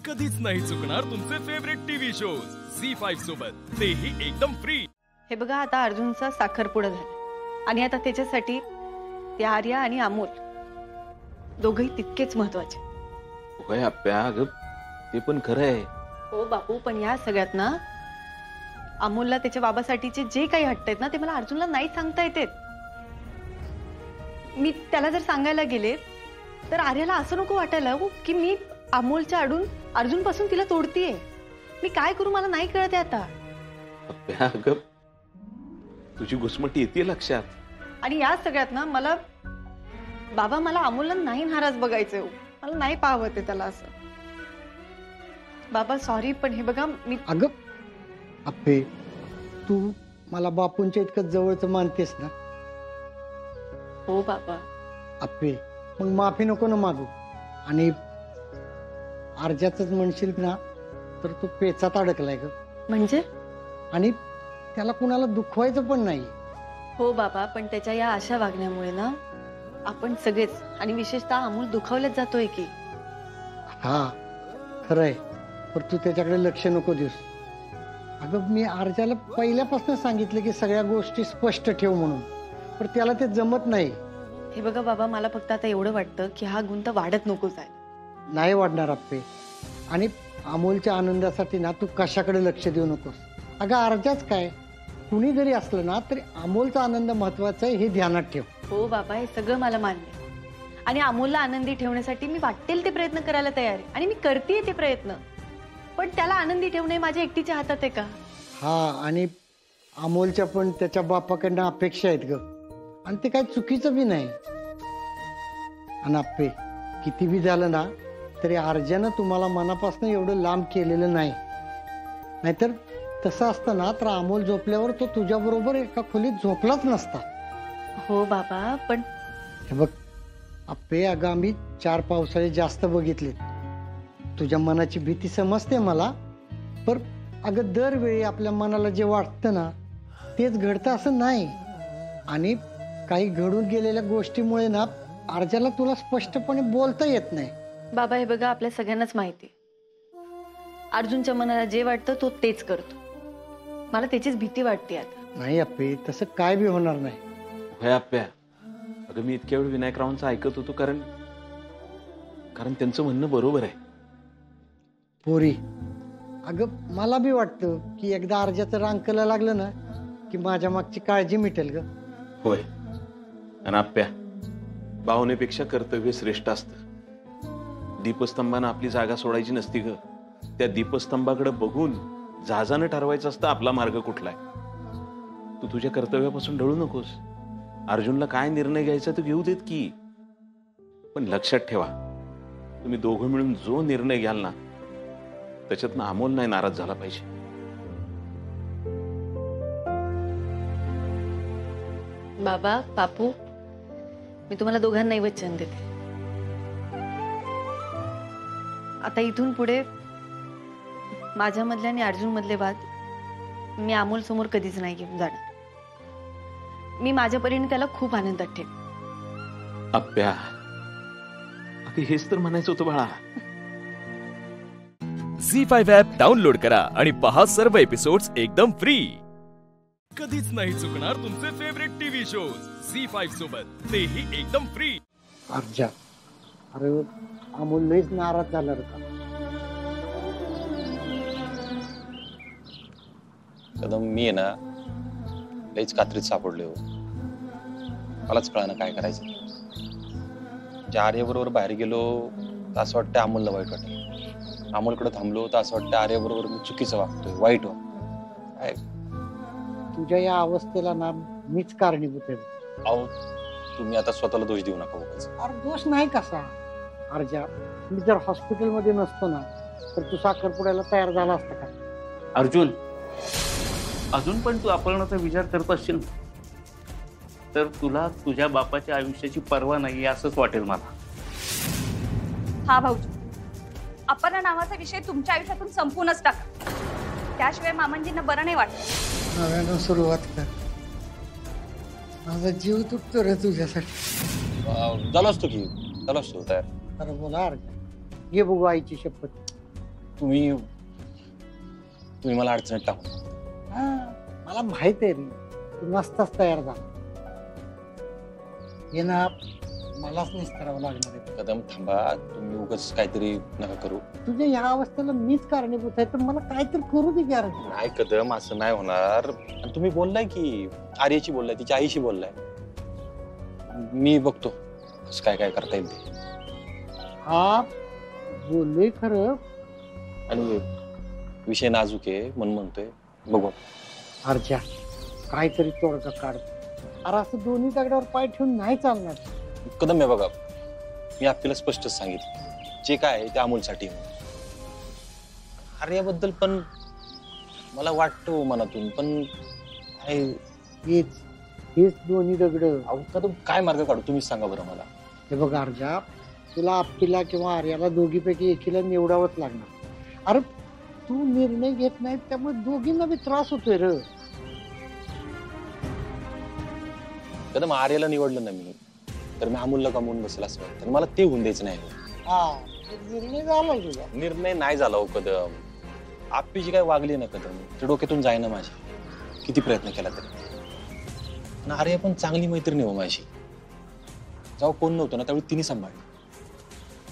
कधीच नाही चुकणार तुमचे फेवरेट टीव्ही शोज झी5 सोबत, तेही एकदम फ्री। हे बघा, आता अर्जुनचा साखरपुडा झाला आणि आता त्याच्यासाठी ते आर्या आणि अमोल दोघही तितकेच महत्वाचे। होय आप्या, अगं ते पण खरं आहे। हो बापू, पण या सगळ्यात ना अमोलला त्याच्या बाबासाठीचे जे काही हट्ट आहेत ना ते मला अर्जुनला नाही सांगता येते। मी त्याला जर सांगायला गेले तर आर्याला असं नको वाटायला हो की मी अमोलच्या आडून अर्जुन पासून तिला तोडतीये। मी काय करू मला नाही कळत आहे आता। आप्या, अगं तुझी घुसमटी येते लक्षात। आणि या सगळ्यात ना मला मला अमोलला नाही नाराज बघायचंय हो। मला नाही पाहवत आहे त्याला असं। बाबा सॉरी, पण हे बघा मी अगं अप्पे, तू मला बापूंच्या इतकं जवळचं मानतेस ना? हो बाबा। अप्पे, मग माफी नको ना मागू। आणि अर्जाच म्हणशील ना तर तो पेचात अडकलाय ग। म्हणजे? आणि त्याला कुणाला दुखवायचं पण नाही। हो बाबा, पण त्याच्या या अशा वागण्यामुळे ना आपण सगळेच आणि विशेषतः अमोल दुखावलेच जातोय की। हा खरंय, पण तू त्याच्याकडे लक्ष नको देऊस। अगं मी अर्जाला पहिल्यापासून सांगितलं की सगळ्या गोष्टी स्पष्ट ठेव म्हणून, पण त्याला ते जमत नाही। हे बघा बाबा, मला फक्त आता एवढं वाटतं की हा गुंत वाढत नको जाय। नाही वाढणार अप्पे। आणि अमोलच्या आनंदासाठी ना तू कशाकडे लक्ष देऊ नकोस। अगं अर्जाच काय, कुणी जरी असलं ना तरी अमोलचा आनंद महत्वाचा आहे हे ध्यानात ठेव। हो बाबा, हे सगळं मला मान्य आहे आणि अमोलला आनंदी ठेवण्यासाठी मी वाटेल ते प्रयत्न करायला तयार आहे आणि मी करतेय ते प्रयत्न, पण त्याला आनंदी ठेवणे माझ्या एकटीच्या हातात आहे का? हा, आणि अमोलच्या पण त्याच्या बापाकडनं अपेक्षा आहेत ग, आणि ते काही चुकीचं बी नाही। आणि अप्पे, किती बी झालं ना तरी अर्जानं तुम्हाला मनापासून एवढं लांब केलेलं नाही। नाहीतर तसं असतं ना तर अमोल झोपल्यावर तो तुझ्या बरोबर एका खोलीत झोपलाच नसता। हो बाबा, पण हे बघ अप्पे, अगं आम्ही 4 पावसाळे जास्त बघितले। तुझ्या मनाची भीती समजते मला, पण अगं दरवेळी आपल्या मनाला जे वाटतं ना तेच घडतं असं नाही। आणि काही घडून गेलेल्या गोष्टीमुळे ना अर्जाला तुला स्पष्टपणे बोलता येत नाही। बाबा हे बघा, आपल्या सगळ्यांनाच माहिती अर्जुनच्या मनाला जे वाटतं तो तेच करतो। मला त्याचीच भीती वाटते आता। नाही अप्पे, तसं काय बी होणार नाही। होय आप्या, अगं मी इतक्या वेळ विनायकरावांचं ऐकत होतो, कारण त्यांचं म्हणणं बरोबर आहे। पोरी, अगं मला बी वाटतं की एकदा अर्जाचं रांकला लागलं ना की माझ्या मागची काळजी मिटेल ग। होय, आणि आप्या भावनेपेक्षा कर्तव्य श्रेष्ठ असतं। दीपस्तंभानं आपली जागा सोडायची नसती ग, त्या दीपस्तंभाकडे बघून जहाजानं ठरवायचं असतं आपला मार्ग कुठला आहे। तू तुझ्या कर्तव्यापासून ढळू नकोस। अर्जुनला काय निर्णय घ्यायचा तो घेऊ देत की, पण लक्षात ठेवा तुम्ही दोघं मिळून जो निर्णय घ्याल ना त्याच्यातनं अमोल नाही नाराज झाला पाहिजे। बाबा, बापू, मी तुम्हाला दोघांनाही वचन देते, आता इथून पुढे माझ्या मधले आणि अर्जुन मधले वाद मी अमोल समोर कधीच नाही घेऊन जाणार। मी माझ्या परीने त्याला खूप आनंदात ठेव। आप्या, अगं हेच तर म्हणायचं होतं बाळा। झी5 ॲप डाउनलोड करा आणि पहा सर्व एपिसोड्स एकदम फ्री। कधीच नाही चुकणार तुमचे फेवरेट टीव्ही शोज झी5 सोबत, तेही एकदम फ्री। अर्जा, अरे अमोल लईच नाराज झाला रे। कदम, मी आहे ना लईच कात्रीत सापडले हो। मलाच कळानं काय करायचं। ज्या आर्याबरोबर बाहेर गेलो तर असं वाटतं अमोलला वाईट वाटतं, अमोलकडे थांबलो तर असं वाटतं आर्याबरोबर मी चुकीचं वागतोय, वाईट काय। तुझ्या या अवस्थेला ना मीच कारणीभूत आहे। अहो, तुम्ही आता स्वतःला दोष देऊ नका उगाच। अरे दोष नाही कसा अर्जा, मी जर हॉस्पिटलमध्ये नसतो ना तर तू साखरपुड्याला तयार झाला असता का? अर्जुन, अजून पण तू अपहरणाचा विचार करत असशील तर तुला तुझ्या बापाच्या आयुष्याची पर्वा नाही असंच वाटेल मला। हा भाऊजी, अपहरण नावाचा विषय तुमच्या आयुष्यातून संपूनच टाका, त्याशिवाय मामांजींना बरं नाही वाटत। नव्यानं सुरुवात कर, माझा जीव तुटतो रे तुझ्यासाठी। झालो असतो तयार। अरे बोला अर्जा, ये बघू आईची शपथ। तुम्ही मला अडचणीत टाकू. मला माहित आहे रे, तू नसताच तयार झाला. हे ना मलाच निस्तरावं लागणार आहे. कदम थांबा, तुम्ही उगाच काहीतरी नका करू. तुझ्या ह्या अवस्थेला मीच कारणीभूत आहे, तर मला काहीतरी करू दे यार. नाही कदम, असं नाही होणार. आणि तुम्ही बोललाय की आर्याची बोललाय, तिच्या आईशी बोललाय. मी बघतो कसं काय काय करता येईल ते. हा बोललोय खरं, आणि विषय नाजूक आहे म्हणून म्हणतोय, बघू. अर्जा काहीतरी तोडगा काढ. अरे असं दोन्ही दगडावर पाय ठेवून नाही चालणार. कदम, हे बघा, मी आपल्याला स्पष्टच सांगितलं जे काय आहे ते अमोलसाठी. आर्याबद्दल पण मला वाटतं मनातून, पण हेच दोन्ही दगड. कदम काय मार्ग काढू तुम्हीच सांगा बरं मला. हे बघ अर्जा, तुला आप्पीला किंवा आर्याला दोघीपैकी एकीला निवडावंच लागणार. अरे तू निर्णय घेत नाही त्यामुळे दोघींना बी त्रास होतोय र. कदम, आर्याला निवडलं ना मी, तर मी अमोलला कमवून बसेल असं वाटतं. मला ते होऊन द्यायचं नाही. निर्णय झाला तुझा. निर्णय नाही झाला हो कदम. आप्पी जी काय वागली ना कदम, ते डोक्यातून जाईना माझ्या, किती प्रयत्न केला तरी. आणि आर्या पण चांगली मैत्रिणी हो माझी. जेव्हा कोण नव्हतं ना त्यावेळी तिने सांभाळली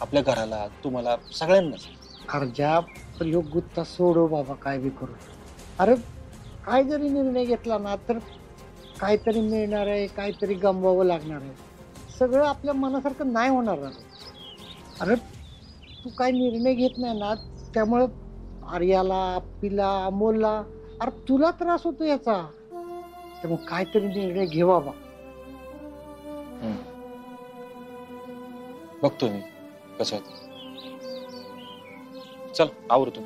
आपल्या घराला, तुम्हाला, सगळ्यांनाच. अर्जा पण ह्यो गुत्ता सोडव बाबा, काय बी करू. अरे काय जरी निर्णय घेतला ना तर काहीतरी मिळणार आहे, काहीतरी गमवावं लागणार आहे. सगळं आपल्या मनासारखं नाही होणार. अरे तू काय निर्णय घेत नाही ना, त्यामुळं आर्याला, आप्पीला, अमोलला, अरे तुला त्रास होतो याचा. त्यामुळे काहीतरी निर्णय घे बाबा. बघतो मी कसं होतं. चल आवडतो.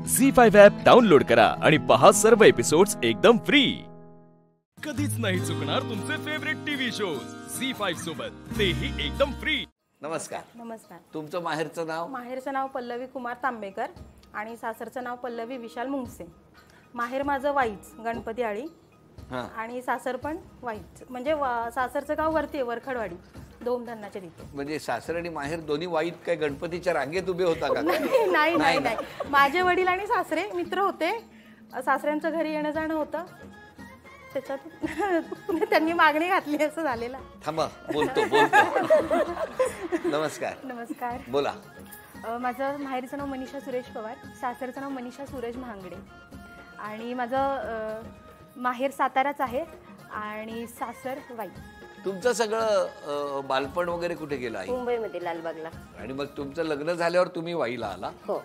झी5 ॲप डाउनलोड करा आणि पहा सर्व एपिसोड्स एकदम फ्री. कधीच नाही चुकणार तुमचे फेवरेट टीव्ही शोज झी5 सोबत, तेही एकदम फ्री. नमस्कार. नमस्कार. तुमचं माहेरचं नाव? माहेरचं नाव पल्लवी कुमार तांबेकर आणि सासरचं नाव पल्लवी विशाल मुंगसे. माहेर माझं वाईच गणपती आळी आणि सासर पण वाईच, म्हणजे सासरचं गाव वरती आहे, वरखडवाडी, धोमधन्नाच्या तिथे. म्हणजे सासर आणि माहेर दोन्ही वाईट काय गणपतीच्या रांगेत उभे होता का? नाही नाही नाही, माझे वडील आणि सासरे मित्र होते. सासऱ्यांचं घरी येणं जाणं होतं, त्याच्यात त्यांनी मागणी घातली असं झालेलं. थांबा, बोलतो. नमस्कार. नमस्कार. बोला. माझं माहेरचं नाव मनीषा सुरेश पवार, सासरचं नाव मनीषा सूरज महांगडे आणि माझं माहेर साताराच आहे आणि सासर वाई. तुमचं सगळं बालपण वगैरे कुठे गेलं आहे? मुंबईमध्ये, लालबागला. आणि मग तुमचं लग्न झाल्यावर तुम्ही वाईला आला? हो.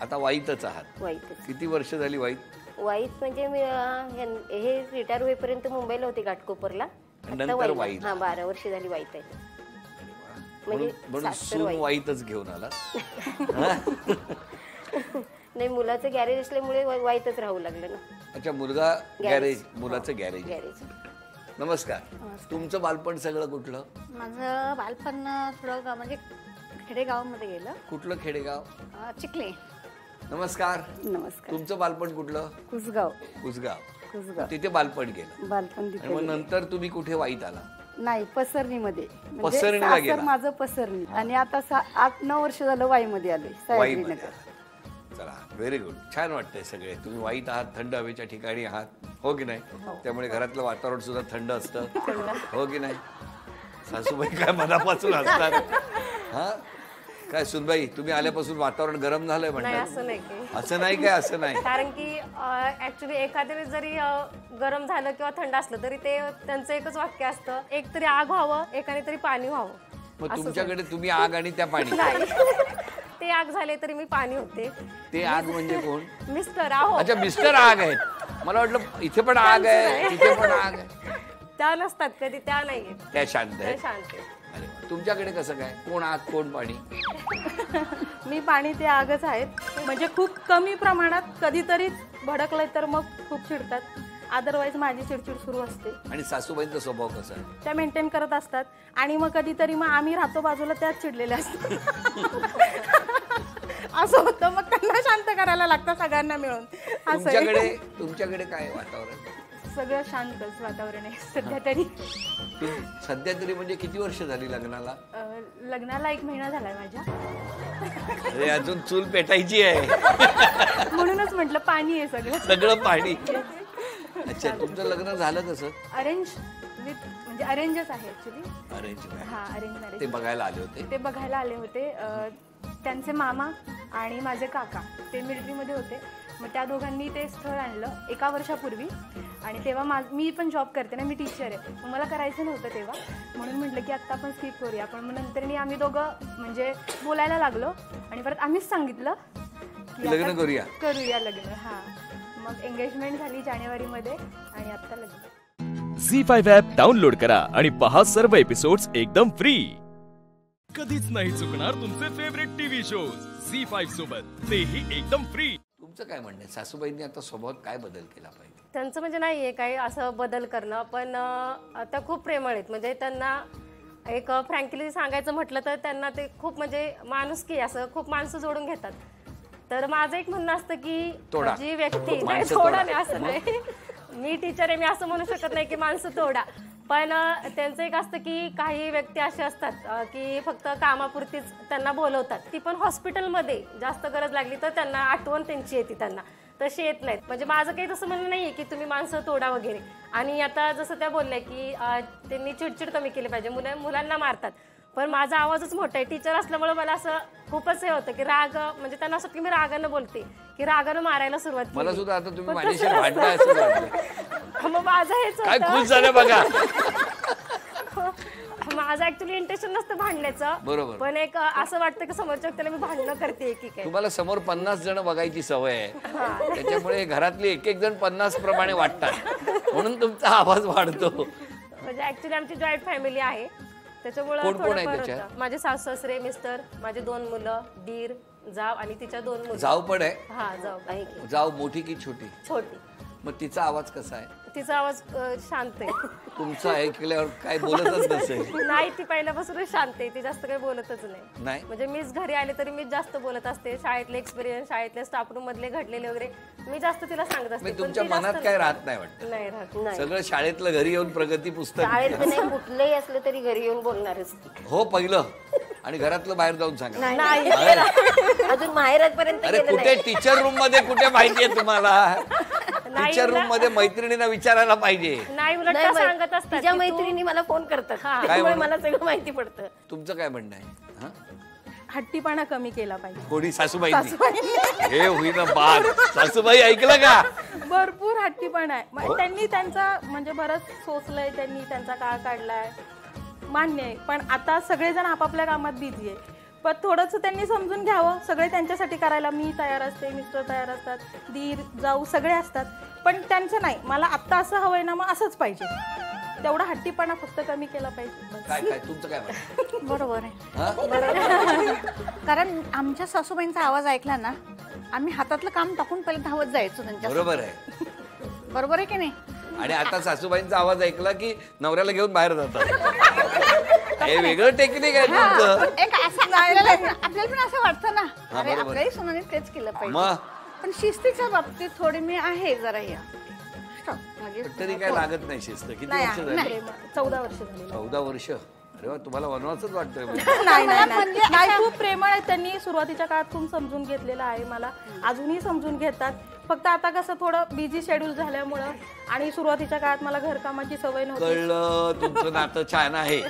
आता वाईतच आहात? वाईतच. किती वर्ष झाली वाईत? वाईत म्हणजे मी हे रिटायर होईपर्यंत मुंबईला होते घाटकोपरला. नंतर वाईत. हा, 12 वर्ष झाली वाईत आहे. म्हणून सून वाईतच घेऊन आला? नाही, मुलाचं गॅरेज असल्यामुळे वाईतच राहू लागलं ना. अच्छा, मुलगा गॅरेज, मुलाचं गॅरेज. गॅरेज. नमस्कार. तुमचं बालपण सगळं कुठलं? माझं बालपण थोडं म्हणजे खेडेगावामध्ये गेलं. कुठलं खेडेगाव? चिखले. नमस्कार. नमस्कार. तुमचं बालपण कुठलं? कुसगाव. कुसगाव. तिथे बालपण गेलं. बालपण आणि मग नंतर तुम्ही कुठे वाईत आला? नाही, पसरणीमध्ये. पसरणीला गेला? माझं पसरणी. आणि आता 8-9 वर्ष झालं वाईमध्ये आले, सायत्रीनगर. चला, व्हेरी गुड. छान वाटतंय सगळे. तुम्ही वाईत आहात, थंड हवेच्या ठिकाणी आहात, हो की नाही? त्यामुळे घरातलं वातावरण सुद्धा थंड असतं, हो की नाही? सासूबाई काय मनापासून असतात? हा काय सुनबाई, तुम्ही आल्यापासून वातावरण गरम झालंय म्हणतात? असं नाही की, असं नाही काय? असं नाही, कारण की ऍक्च्युली एखाद्या वेळेस जरी गरम झालं किंवा थंड असलं तरी ते त्यांचं एकच वाक्य असतं, एक तरी आग व्हावं, एकाने तरी पाणी व्हावं. मग तुमच्याकडे तुम्ही आग आणि त्या पाणी? ते आग झाले तरी मी पाणी होते. ते आग म्हणजे कोण? मिस्टर. आहो. अच्छा, मिस्टर आग आहेत. मला वाटलं इथे पण आग आहे, तिथे पण आग आहे. त्या नसतात कधी, त्या नाहीये, त्या शांत आहे. शांत आहे. तुमच्याकडे कसं काय? कोण आग कोण पाणी? मी पाणी, ते आगच आहेत. म्हणजे खूप कमी प्रमाणात, कधीतरी भडकलंय तर मग खूप चिडतात, अदरवाईज माझी चिडचिड सुरू असते. आणि सासूबाईंचा स्वभाव कसा आहे? त्या मेंटेन करत असतात. आणि मग कधीतरी मग आम्ही राहतो बाजूला, त्याच चिडलेल्या असतात. असं होतं. मग त्यांना शांत करायला लागतं सगळ्यांना मिळून. असं आहे. तुमच्याकडे काय वातावरण? सगळं शांतच वातावरण आहे सध्या तरी. सध्या तरी म्हणजे किती वर्ष झाली लग्नाला? लग्नाला 1 महिना झालाय माझ्या. अरे अजून चूल पेटायची आहे. म्हणूनच म्हटलं पाणी आहे सगळं. सगळं पाणी. अच्छा, तुमचं लग्न झालं कसं? अरेंज विथ म्हणजे अरेंजच आहे ऍक्च्युली. अरेंज हा, अरेंज मॅरेज. ते बघायला आले होते? ते बघायला आले होते. त्यांचे मामा आणि माझे काका ते मिलिटरीमध्ये होते. मग त्या दोघांनी ते स्थळ आणलं 1 वर्षापूर्वी. आणि तेव्हा मी पण जॉब करते ना, मी टीचर आहे. मग मला करायचं नव्हतं तेव्हा, म्हणून म्हटलं की आत्ता आपण स्किप करूया. पण मग नंतर आम्ही दोघं म्हणजे बोलायला लागलो आणि परत आम्हीच सांगितलं की लग्न करूया लग्न. हा, मग एंगेजमेंट झाली जानेवारीमध्ये आणि आत्ता लग्न. झी5 ॲप डाउनलोड करा आणि पहा सर्व एपिसोड्स एकदम फ्री. कधीच नाही चुकणार तुमचे फेवरेट टीव्ही शोज झी5 सोबत, तेही एकदम फ्री. तुमचं काय म्हणणं आहे? सासूबाईंनी आता स्वभावात काय बदल केला पाहिजे? त्यांचं म्हणजे नाहीये काही असं बदल करणं, पण त्या खूप प्रेमळ आहेत. म्हणजे त्यांना एक फ्रँकली सांगायचं म्हटलं तर त्यांना ते खूप म्हणजे माणुसकी असं खूप माणसं जोडून घेतात. तर माझं एक म्हणणं असतं की जी व्यक्ती थोडा नाही असं नाही, मी टीचर आहे, मी असं म्हणू शकत नाही की माणसं तोडा. पण त्यांचं एक असतं की काही व्यक्ती असे असतात की फक्त कामापुरतीच त्यांना बोलवतात. ती पण हॉस्पिटलमध्ये जास्त गरज लागली तर त्यांना आठवण त्यांची येते, त्यांना तशी येत नाहीत. म्हणजे माझं काही तसं म्हणणं नाही आहे की तुम्ही माणसं तोडा वगैरे. आणि आता जसं त्या बोलल्या की त्यांनी चिडचिड कमी केली पाहिजे, मुलांना मारतात. पण माझा आवाजच मोठा आहे, टीचर असल्यामुळे मला असं खूपच हे होतं की राग, म्हणजे त्यांना असं की मी रागानं बोलते की रागानं मारायला सुरुवात केली. मला सुद्धा आता तुम्ही माझ्याशी भांडताय असं वाटलं. मग माझं हेच काय खुश झालं बघा. माझं ऍक्च्युली इंटेन्शन नसतं भांडण्याचं, बरोबर. पण एक असं वाटतं की समोरच्या व्यक्तीला मी भांडणं करते की काय. तुम्हाला समोर 50 जण बघायची सवय आहे, त्याच्यामुळे घरातले एक जण 50 प्रमाणे वाटतात, म्हणून तुमचा आवाज वाढतो. म्हणजे ऍक्च्युली आमची जॉईंट फॅमिली आहे, त्याच्यामुळे माझे सासू सासरे, मिस्टर, माझे 2 मुलं, दीर, जाव आणि तिच्या 2 मुलं. जाव पण आहे? हा, जाव आहे. जाव मोठी की छोटी? छोटी. मग तिचा आवाज कसा आहे? तिचा आवाज शांत आहे. तुमचं ऐकल्यावर काय बोलतच नसेल? नाही, ती पहिल्यापासूनच शांत आहे, ती जास्त काही बोलतच नाही. म्हणजे मीच घरी आले तरी मी जास्त बोलत असते. शाळेतले एक्सपिरियन्स, शाळेतल्या स्टाफ रूम मधले घडलेले वगैरे मी जास्त तिला सांगत असते. तुमच्या मनात काय राहत नाही वाटतं? नाही राहत. सगळं शाळेतलं घरी येऊन प्रगती पुस्तक कुठलंही असलं तरी घरी येऊन बोलणारच. हो, पहिलं. आणि घरातलं बाहेर जाऊन सांगा. अजून माहेरापर्यंत. अरे कुठे टीचर रूम मध्ये कुठे माहितीये तुम्हाला? टीचर रूम मध्ये मैत्रिणींना विचारायला पाहिजे. नाही, उलट त्या सांगत असतात. तिच्या मैत्रिणी मला फोन करतात, त्यामुळे मला सगळं माहिती पडतं. तुमचं काय म्हणणं आहे? हट्टीपणा कमी केला पाहिजे. कोणी? सासूबाई. हे होईन बात. सासूबाई ऐकलं का? भरपूर हट्टीपणा आहे. त्यांनी त्यांचा म्हणजे बरंच सोचलंय, त्यांनी त्यांचा काळ काढलाय, मान्य आहे. पण आता सगळेजण आपापल्या कामात बिझी आहे. पण थोडंसं त्यांनी समजून घ्यावं. सगळे त्यांच्यासाठी करायला मी तयार असते, मिस्टर तयार असतात, दीर जाऊ सगळे असतात. पण त्यांचं नाही, मला आत्ता असं हवंय ना, मग असंच पाहिजे. तेवढा हट्टीपणा फक्त कमी केला पाहिजे. काय तुमचं काय म्हणणं? बरोबर आहे. कारण आमच्या सासूबाईंचा आवाज ऐकला ना, आम्ही हातातलं काम टाकून पहिले धावत जायचो त्यांच्या. बरोबर आहे. बरोबर आहे की नाही? आणि आता सासूबाईंचा आवाज ऐकला की नवऱ्याला घेऊन बाहेर जातात. हे वेगळं टेक्निक आहे तुमचं. आपल्याला पण असं वाटतं ना, अरे आपल्याही सुनाने तेच केलं पाहिजे. पण शिस्तीच्या बाबतीत थोडी मी आहे जरा. तरी काय लागत नाही शिस्त. किती वर्ष झाली? 14 वर्ष झाली. 14 वर्ष. अरे वा, तुम्हाला वनवासच वाटतोय. नाही, खूप प्रेमळ आहे. त्यांनी सुरुवातीच्या काळात खूप समजून घेतलेलं आहे मला, अजूनही समजून घेतात. फक्त आता कसं थोडं बिझी शेड्यूल झाल्यामुळं आणि सुरुवातीच्या काळात मला घरकामाची सवय नव्हती. कळलं, तुमचं नातं छान आहे.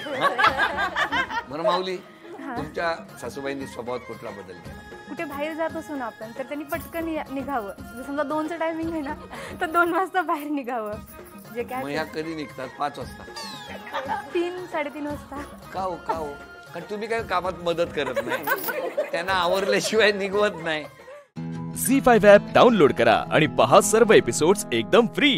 बरं माऊली, तुमच्या सासूबाईंनी स्वभावात कुठला बदल केला? कुठे बाहेर जात असू ना आपण तर त्यांनी पटकन निघावं. जर समजा 2चं टायमिंग आहे ना, तर 2 वाजता बाहेर निघावं. जे काय मग ह्या कधी निघतात? 5 वाजता? 3, 3:30 वाजता. का हो? कारण तुम्ही काय कामात मदत करत नाही, त्यांना आवरल्याशिवाय निघवत नाही. झी5 ॲप डाउनलोड करा आणि पहा सर्व एपिसोड्स एकदम फ्री.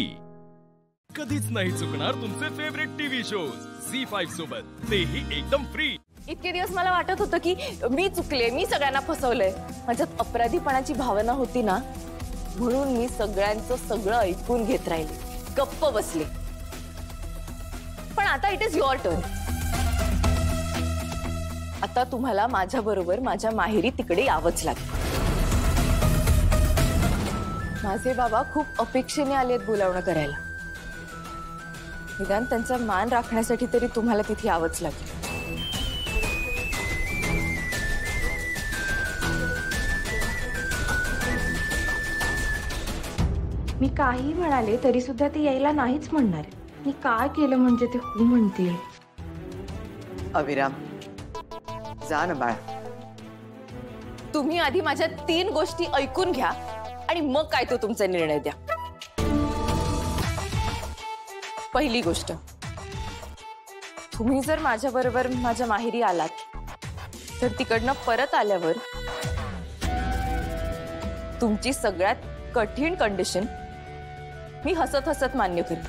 कधीच नाही चुकणार तुमचे फेवरेट टीव्ही शोज झी5 सोबत, तेही एकदम फ्री. इतके दिवस मला वाटत होतं की मी चुकले, मी सगळ्यांना फसवलंय. माझ्यात अपराधीपणाची भावना होती ना, म्हणून मी सगळ्यांचं सगळं ऐकून घेत राहिले, गप्प बसले. पण आता इट इज युअर टर्न. आता तुम्हाला माझ्या बरोबर माझ्या माहेरी तिकडे यावंच लागेल. माझे बाबा खूप अपेक्षेने आलेत बोलावणं करायला. निदान त्यांचा मान राखण्यासाठी तरी तुम्हाला तिथे यावंच लागेल. मी काही म्हणाले तरी सुद्धा ते यायला नाहीच म्हणणार. मी काय केलं म्हणजे ते हो म्हणतील. अभिराम जा ना बाळा. तुम्ही आधी माझ्या 3 गोष्टी ऐकून घ्या आणि मग काय तो तुमचा निर्णय द्या. पहिली गोष्ट, तुम्ही जर माझ्या बरोबर माझ्या माहेरी आलात तर तिकडनं परत आल्यावर तुमची सगळ्यात कठीण कंडिशन मी हसत हसत मान्य करेन.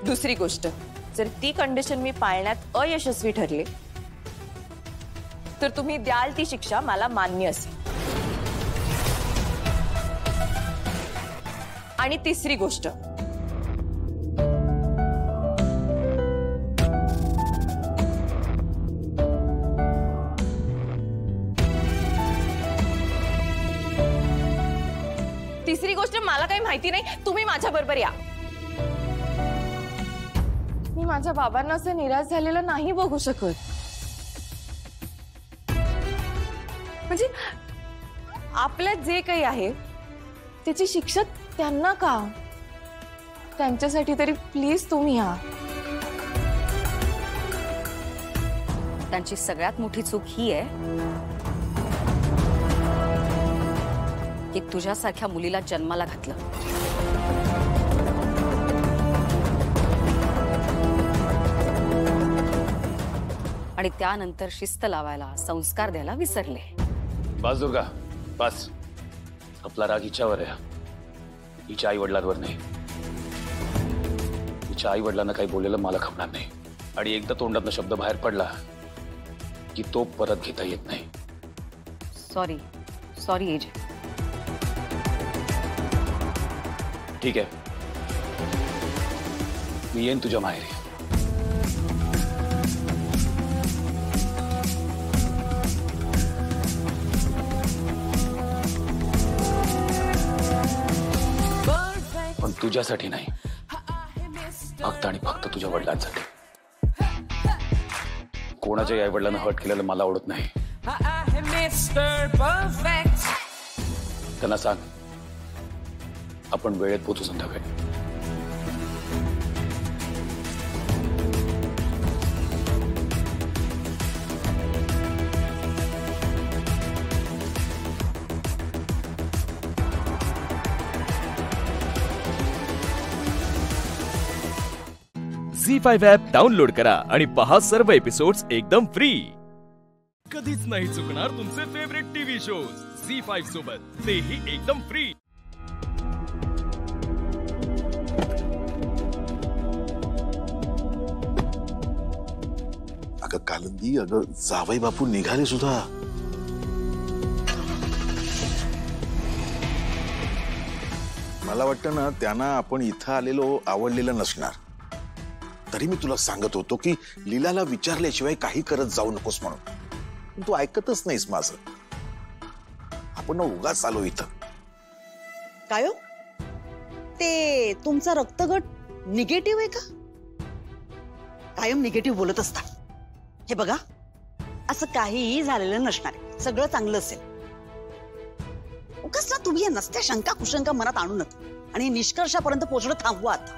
दुसरी गोष्ट, जर ती कंडिशन मी पाळण्यात अयशस्वी ठरले तर तुम्ही द्याल ती शिक्षा मला मान्य असेल. आणि तिसरी गोष्ट, मला काही माहिती नाही. तुम्ही माझ्या बरोबर या. मी माझ्या बाबांना असं निराश झालेलं नाही बघू शकत. म्हणजे आपल्यात जे काही आहे त्याची शिक्षा त्यांना का? त्यांच्यासाठी तरी प्लीज तुम्ही या. त्यांची सगळ्यात मोठी चूक ही आहे की तुझ्यासारख्या मुलीला जन्माला घातलं. आणि त्यानंतर शिस्त लावायला, संस्कार द्यायला विसरले. बस दुर्गा, बस. आपला राग हिच्यावर आहे, हिच्या आई वडिलांवर नाही. हिच्या आई वडिलांना काही बोललेलं मला खपणार नाही. आणि एकदा तोंडातनं शब्द बाहेर पडला की तो परत घेता येत नाही. Sorry sorry AJ. ठीक आहे, मी येईन तुझ्या माहेरी. पण तुझ्यासाठी नाही, फक्त आणि फक्त तुझ्या वडिलांसाठी. कोणाच्या आई वडिलांना हर्ट केलेलं मला आवडत नाही. त्यांना सांग आपण वेळेत पोहोचू संध्याकाळी. झी5 ॲप डाउनलोड करा आणि पहा सर्व एपिसोड्स एकदम फ्री. कधीच नाही चुकणार तुमचे फेवरेट टीव्ही शोज झी5 सोबत, तेही एकदम फ्री. अगं कालंदी, अगं जावई बापू निघाले सुद्धा. मला वाटतं ना त्यांना आपण इथं आलेलो आवडलेलं नसणार. तरी मी तुला सांगत होतो की लीलाला विचारल्याशिवाय काही करत जाऊ नकोस म्हणून. तू ऐकतच नाहीस माझं. आपण उगाच आलो इथं. काय हो, ते तुमचा रक्तगट निगेटिव्ह आहे का? कायम निगेटिव्ह बोलत असता. हे बघा, असं काहीही झालेलं नसणार आहे. सगळं चांगलं असेल. उगाच ना तुम्ही या नसत्या शंका कुशंका मनात आणू नका आणि निष्कर्षापर्यंत पोहोचणं थांबवा आता.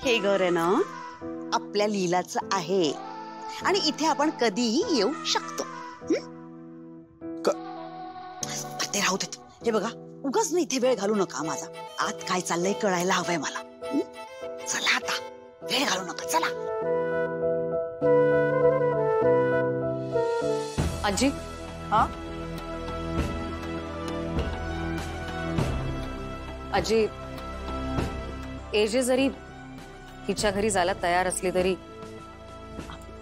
हे घर आहे ना आपल्या लीलाचं आहे आणि इथे आपण कधीही येऊ शकतो. ते राहू देत. हे बघा, उगाच ना इथे वेळ घालू नका. माझा आत काय चाललंय कळायला हवंय मला. चला आता, वेळ घालू नका. चला. आजी. हा आजी, एजे जरी हिच्या घरी जायला तयार असली तरी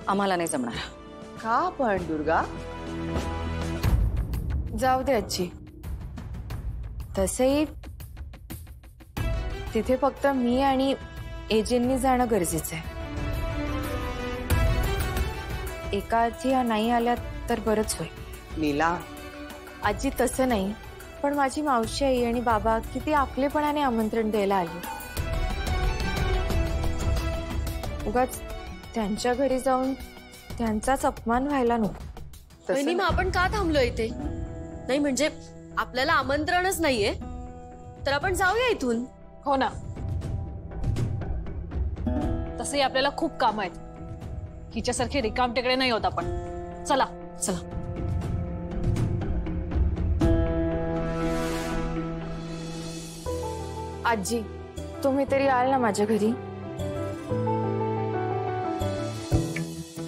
आम्हाला नाही जमणार. का पण दुर्गा? जाऊ दे आजी. तसंही तिथे फक्त मी आणि एजेंनी जाणं गरजेचं आहे. एका आजी या नाही आल्या तर बरंच होईल. लीला, आजी तसं नाही, पण माझी मावशी आई आणि बाबा किती आपलेपणाने आमंत्रण द्यायला आले. उगाच त्यांच्या घरी जाऊन त्यांचाच अपमान व्हायला नको. वहिनी, मग आपण का थांबलो इथे? नाही म्हणजे आपल्याला आमंत्रणच नाहीये तर आपण जाऊया इथून. हो ना, तसंही आपल्याला खूप काम आहेत. हिच्यासारखे रिकामटेकडे नाही होत आपण. चला चला. आजी, तुम्ही तरी आल ना माझ्या घरी.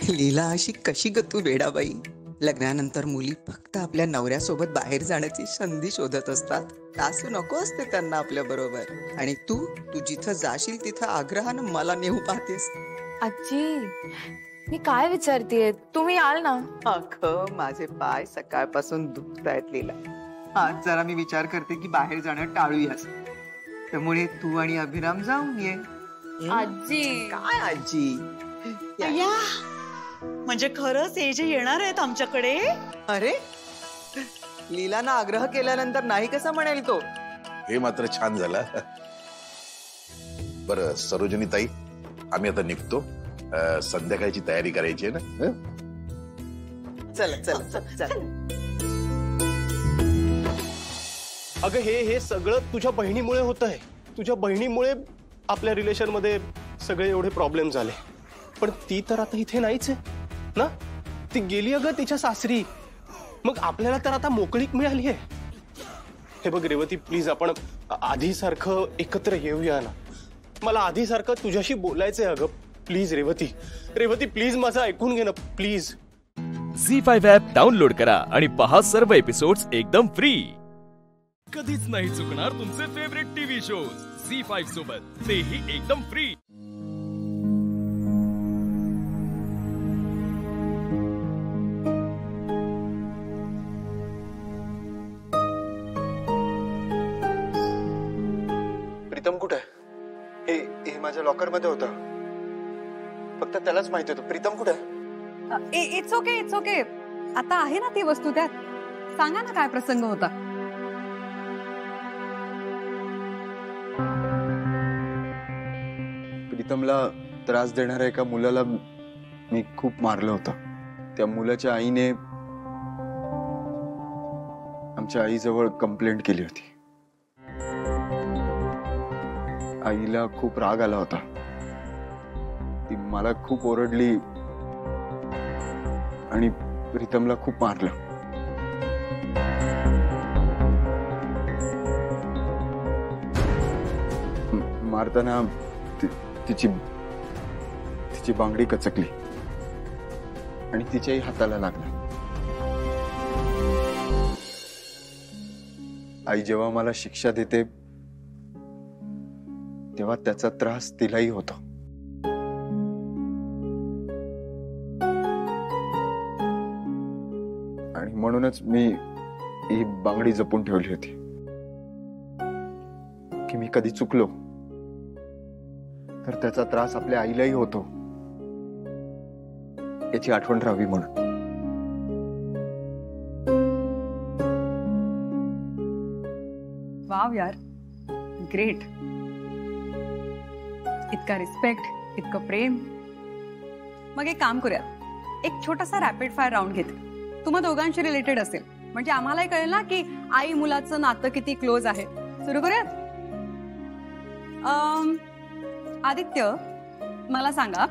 लीला, अशी कशी ग तू वेडाबाई? लग्नानंतर मुली फक्त आपल्या नवऱ्यासोबत बाहेर जाण्याची संधी शोधत असतात. असू नको असते त्यांना आपल्या बरोबर. आणि तू जिथं जाशील तिथं आग्रहानं मला नेऊ पाहतेस. आजी, मी काय विचारतेय, तुम्ही आल ना. अगं, माझे पाय सकाळपासून दुखतायत लीला. आज जरा मी विचार करते की बाहेर जाणं टाळूयास. त्यामुळे तू आणि अभिराम जाऊन ये. आजी, काय आजी? या म्हणजे खरंच एजे येणार आहेत आमच्याकडे? अरे, लीलानं आग्रह केल्यानंतर नाही कसा म्हणेल तो? हे मात्र छान झालं. बरं सरोजिनी ताई, आम्ही आता निघतो. संध्याकाळची तयारी करायची आहे ना. चल चल चल चल. अगं, हे सगळं तुझ्या बहिणीमुळे होत आहे. तुझ्या बहिणीमुळे आपल्या रिलेशन मध्ये सगळे एवढे प्रॉब्लेम झाले. पण ती तर आता इथे नाहीच आहे ना. ती गेली अगं तिच्या सासरी. मग आपल्याला तर आता मोकळीक मिळाली आहे. हे बघ रेवती, प्लीज आपण आधीसारखं एकत्र येऊया ना. मला आधीसारखं तुझ्याशी बोलायचंय अगं. प्लीज रेवती, रेवती प्लीज माझं ऐकून घे ना प्लीज. झी5 ॲप डाउनलोड करा आणि पहा सर्व एपिसोड्स एकदम फ्री. कधीच नाही चुकणार तुमचे फेवरेट टीव्ही शोज झी5 सोबत, तेही एकदम फ्री. प्रीतम कुठे आहे? हे माझ्या लॉकर मध्ये होता. फक्त त्यालाच माहिती होतं. प्रीतम कुठे आहे? It's okay, it's okay. आता आहे ना ती वस्तू त्यात. सांगा ना काय प्रसंग होता. प्रीतमला त्रास देणाऱ्या एका मुलाला मी खूप मारलं होतं. त्या मुलाच्या आईने आमच्या आईजवळ कंप्लेंट केली होती. आईला खूप राग आला होता. ती मला खूप ओरडली आणि प्रीतमला खूप मारलं. मारताना तिची बांगडी कचकली आणि तिच्याही हाताला लागला. आई जेव्हा मला शिक्षा देते तेव्हा त्याचा त्रास तिलाही होतो. आणि म्हणूनच मी ही बांगडी जपून ठेवली होती की मी कधी चुकलो तर त्याचा त्रास आपल्या आईलाही होतो याची आठवण राहावी म्हणून. वाव यार, ग्रेट. इतका रिस्पेक्ट, इतकं प्रेम. मग एक काम करूया, एक छोटासा रॅपिड फायर राऊंड घेते. तुम्हा दोघांशी रिलेटेड असेल म्हणजे आम्हालाही कळेल ना की आई मुलाचं नातं किती क्लोज आहे. सुरू करूया. आदित्य, मला सांगा,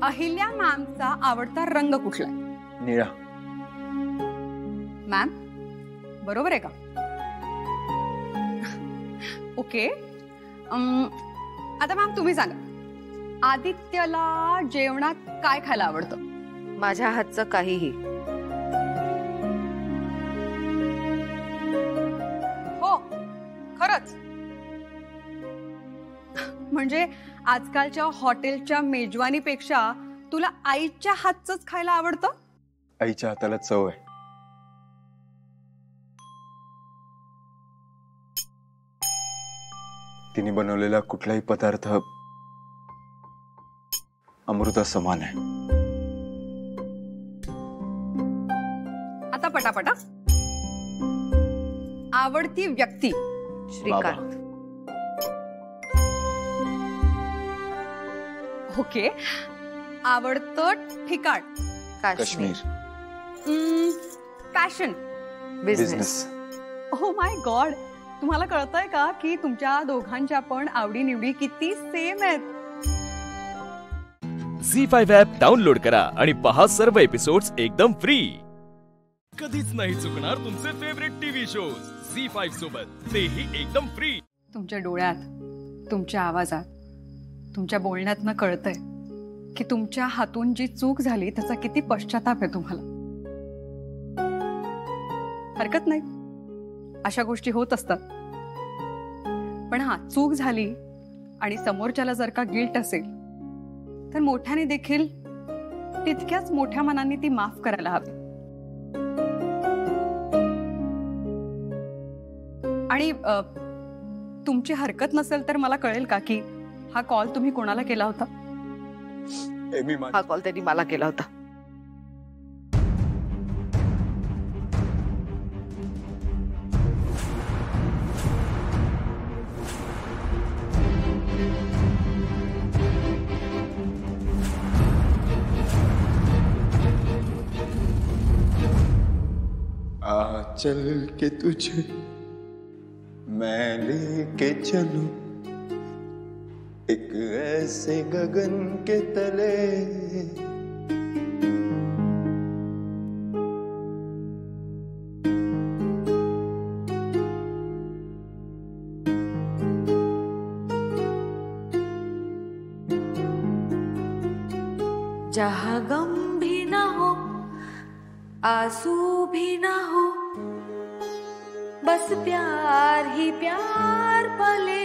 अहिल्या मॅमचा आवडता रंग कुठला आहे? निळा. मॅम, बरोबर आहे का? ओके. आता मॅम तुम्ही सांगा, आदित्यला जेवणात काय खायला आवडतं? माझ्या हातचं काहीही. हो, खरंच? म्हणजे आजकालच्या हॉटेलच्या मेजवानीपेक्षा तुला आईच्या हातचंच खायला आवडतं? आईच्या हाताला चव आहे. तिने बनवलेला कुठलाही पदार्थ अमृता समान आहे. आता पटापटा. आवडती व्यक्ती श्रीकांत. ओके. आवडतं ठिकाण Kashmir. Passion business. Oh my God, तुम्हाला कळतंय का की तुमच्या दोघांच्या पण आवडीनिवडी किती सेम आहेत. झी5 ॲप डाउनलोड करा आणि पहा सर्व एपिसोड्स एकदम फ्री. कधीच नाही चुकणार तुमचे फेवरेट टीव्ही शोज झी5 सोबत, तेही एकदम फ्री. तुमच्या डोळ्यात, तुमच्या आवाजात, तुमच्या बोलण्यातनं कळतंय की तुमच्या हातून जी चूक झाली त्याचा किती पश्चाताप आहे तुम्हाला. हरकत नाही, अशा गोष्टी होत असतात. पण हा, चूक झाली आणि समोरच्याला जर का गिल्ट असेल तर मोठ्याने देखील तितक्याच मोठ्या मनाने ती माफ करायला हवी. आणि तुमची हरकत नसेल तर मला कळेल का की हा कॉल तुम्ही कोणाला केला होता? हा कॉल त्यांनी मला केला होता. चल के तुझे मैं लेके चलूं एक ऐसे गगन के तले. जहाँ गम भी ना हो, आंसू भी ना हो, बस प्यार ही प्यार पले.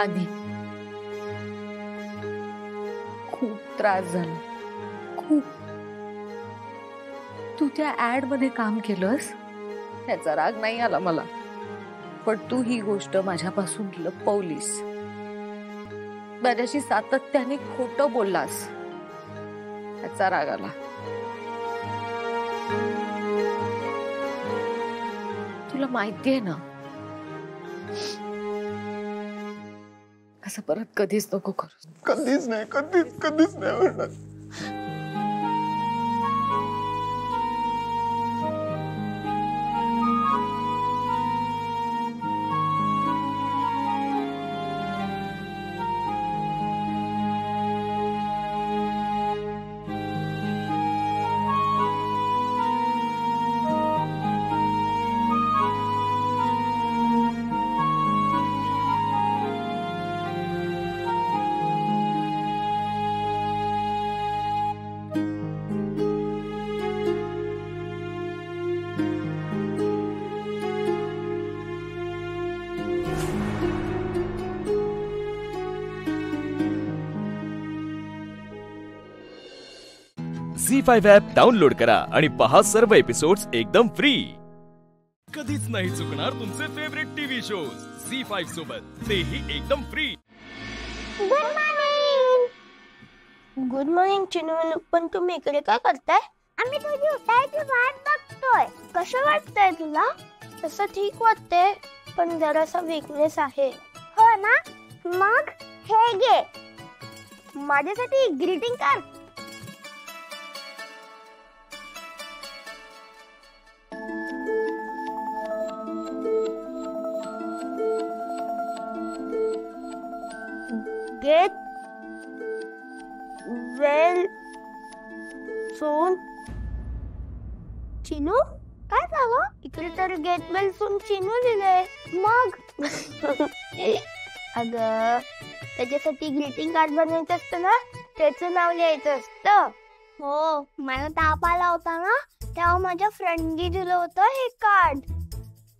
आधी खूप त्रास झाला, खूप. तू त्या ऍड मध्ये काम केलंस त्याचा राग नाही आला मला, पण तू ही गोष्ट माझ्यापासून लपवलीस, माझ्याशी सातत्याने खोटं बोललास, त्याचा राग आला. तुला माहितीये ना, असं परत कधीच नको करू. कधीच नाही, कधीच नाही होणार. झी5 ॲप डाउनलोड करा आणि पहा सर्व एपिसोड्स एकदम फ्री. कधीच नाही चुकणार तुमचे फेवरेट टीव्ही शोज झी5 सोबत, तेही एकदम फ्री. Good morning Chinu. पण तुम्ही इकडे काय करताय? आम्ही तुझी उठायची वाट बघतोय. कसं वाटतंय तुला? तसं ठीक वाटतंय, पण जरासा वीकनेस आहे. हो ना? मग हे घे, माझ्यासाठी greeting card. Get well soon. Chinu, काय झालं? इकडे तर गेट वेल सून चिनू लिहिलंय. मग अगं त्याच्यासाठी ग्रीटिंग कार्ड बनवायचं असतं ना, त्याचं नाव लिहायचं असतं. हो, मला ताप आला होता ना, तेव्हा माझ्या फ्रेंडनी दिलं होतं हे कार्ड.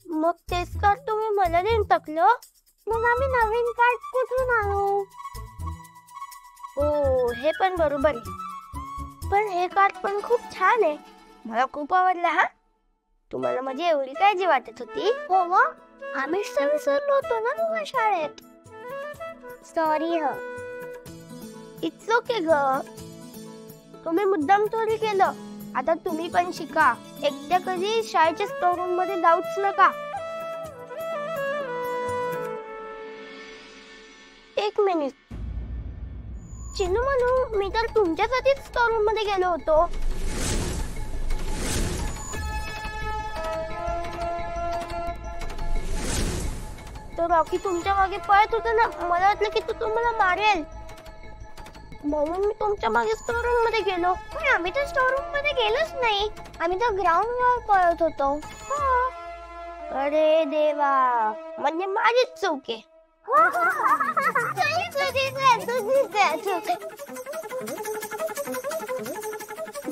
मग तेच कार्ड तुम्ही मला देऊन टाकलं. मग आम्ही नवीन कार्ड कुठून आणू? हो, हे पण बरोबर आहे. पण हे कार्ड पण खूप छान आहे, मला खूप आवडलं. हा, तुम्हाला माझी एवढी काळजी वाटत होती? हो मग आम्ही विसरलो होतो ना तुम्हा शाळेत. सॉरी. ह, इट्स ओके ग, तुम्ही मुद्दाम थोडी केलं. आता तुम्ही पण शिका, एकट्या कधी शाळेच्या स्टोर रूम मध्ये जाऊच नका. एक मिनिट चिनू म्हणू, मी तर तुमच्यासाठीच स्टोर रूम मध्ये गेलो होतो. तो रॉकी तुमच्या मागे पळत होता ना, मला वाटलं की तो तुम्हाला मारेल, म्हणून मी तुमच्या मागे स्टोर रूम मध्ये गेलो. पण आम्ही तर स्टोर रूम मध्ये गेलोच नाही, आम्ही तर ग्राउंड वर पळत होतो. अरे देवा, म्हणजे माझीच चूक आहे.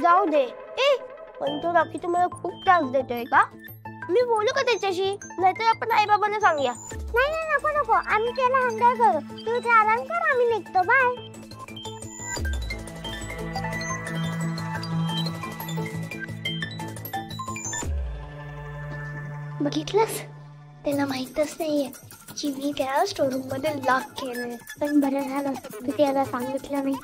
जाऊ दे. ए, पण तो रॉकी तुम्हाला खूप त्रास देतोय का? मी बोलू का त्याच्याशी? नाहीतर आपण आई बाबांना सांगूया. नाही नाही, नको नको, आम्ही त्याला हँडल करू. तू इथे आराम कर, आम्ही निघतो. बाय. बघितलंस, त्याला माहितच नाहीये की मी त्या स्टोर रूम मध्ये लॉक केलंय. पण बरं झालं तू त्याला सांगितलं नाही.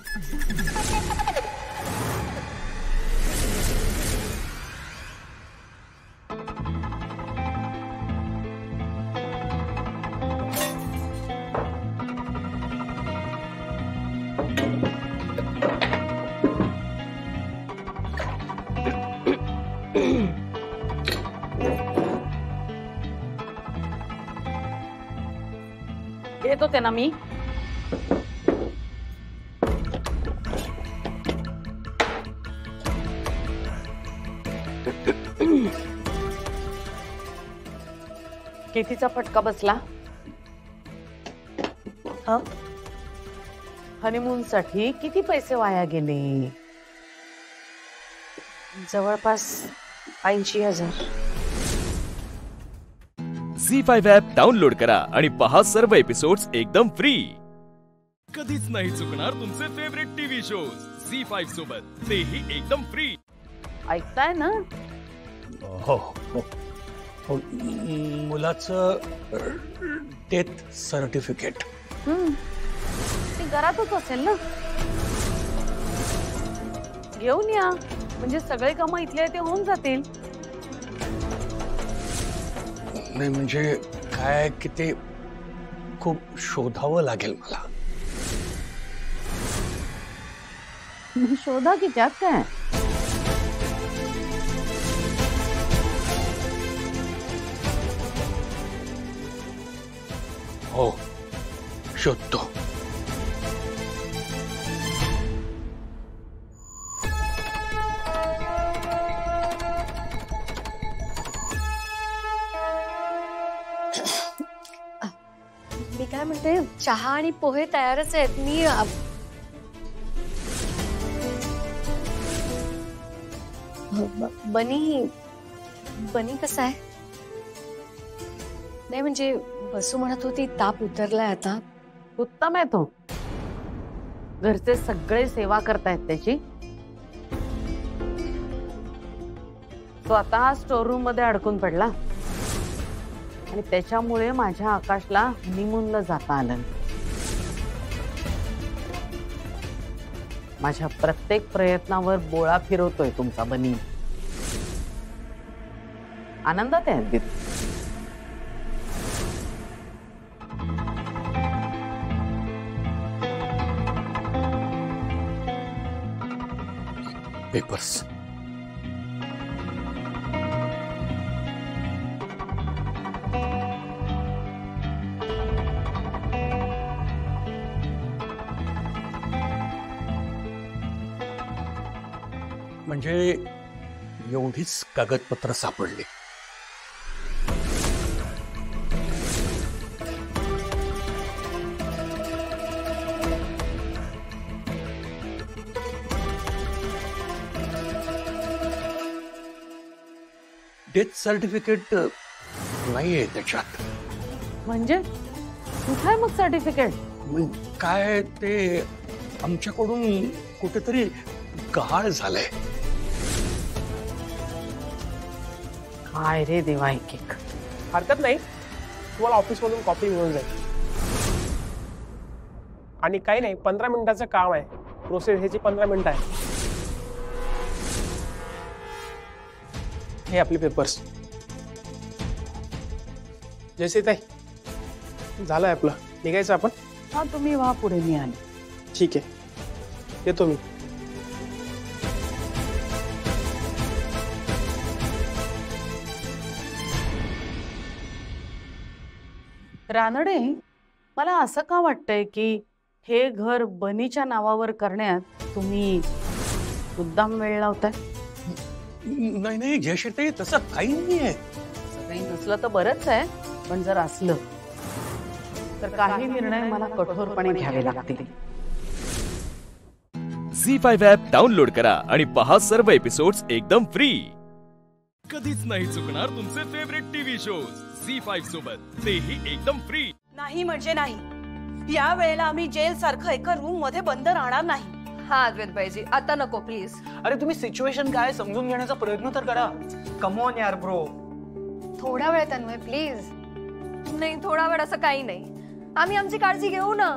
येत होते ना मी. कितीचा फटका बसला? हनीमून साठी किती पैसे वाया गेले? जवळपास 80,000. झी5 ॲप डाउनलोड करा आणि पहा सर्व एपिसोड्स एकदम फ्री. कधीच नाही चुकणार तुमचे फेवरेट टीव्ही शोज झी5 सोबत, तेही एकदम फ्री. ऐकताय ना? हो हो हो, मुलाचं डेथ सर्टिफिकेट. ते घरातच असेल ना, घेऊन या, म्हणजे सगळे कामं इथले ते होऊन जातील. नाही म्हणजे काय की ते खूप शोधावं लागेल मला. शोधा की, त्यात काय. हो, शोधतो. मी काय म्हणते, चहा आणि पोहे तयारच आहेत. मी बनी कसा आहे? नाही म्हणजे बसू म्हणत होती ताप उतरलाय आता. उत्तम आहे तो. घरचे सगळे सेवा करतायत त्याची. स्वतः स्टोर रूम मध्ये अडकून पडला आणि त्याच्यामुळे माझ्या आकाशला हनीमूनला जाता आलं. माझ्या प्रत्येक प्रयत्नावर बोळा फिरवतोय तुमचा बनी. आनंदात आहे अगदी. पेपर्स. म्हणजे एवढीच कागदपत्र सापडली. डेथ सर्टिफिकेट नाहीये त्याच्यात. म्हणजे कुठे आहे मग सर्टिफिकेट? काय ते आमच्याकडून कुठेतरी गहाळ झालंय. काय रे देवा, एक हरकत नाही, तुम्हाला ऑफिसमधून कॉपी मिळून जाईल. आणि काही नाही, 15 मिनिटाचं काम आहे. प्रोसेस ह्याची 15 मिनिटं आहे. हे आपले पेपर्स. जयसीताई, झालंय आपलं, निघायचं आपण. हा, तुम्ही वा पुढे, मी आले. ठीक आहे, येतो मी. रानडे, मला असं का वाटतंय की हे घर बनीच्या नावावर करण्यात तुम्ही मुद्दाम वेळ लावताय? नाही नाही जयश्री, तसं काही नाहीये. काही नसलं तर बरंच आहे, पण जर असलं तर काही निर्णय मला कठोरपणे घ्यावे लागतील. झी5 ॲप डाउनलोड करा आणि पहा सर्व एपिसोड्स एकदम फ्री. कधीच नाही चुकणार तुमचे फेवरेट टीव्ही शोज झी5 सोबत, तेही एकदम फ्री. नाही म्हणजे नाही, या वेळेला आम्ही जेल सारखं एका रूम मध्ये बंद राहणार नाही. हा अद्वैतबाईजी, आता नको प्लीज. अरे तुम्ही सिच्युएशन काय समजून घेण्याचा प्रयत्न तर करा. कम ऑन यार ब्रो. थोडा वेळ तन्मय प्लीज. नाही, थोडा वेळ असं काही नाही, आम्ही आमची काळजी घेऊ ना.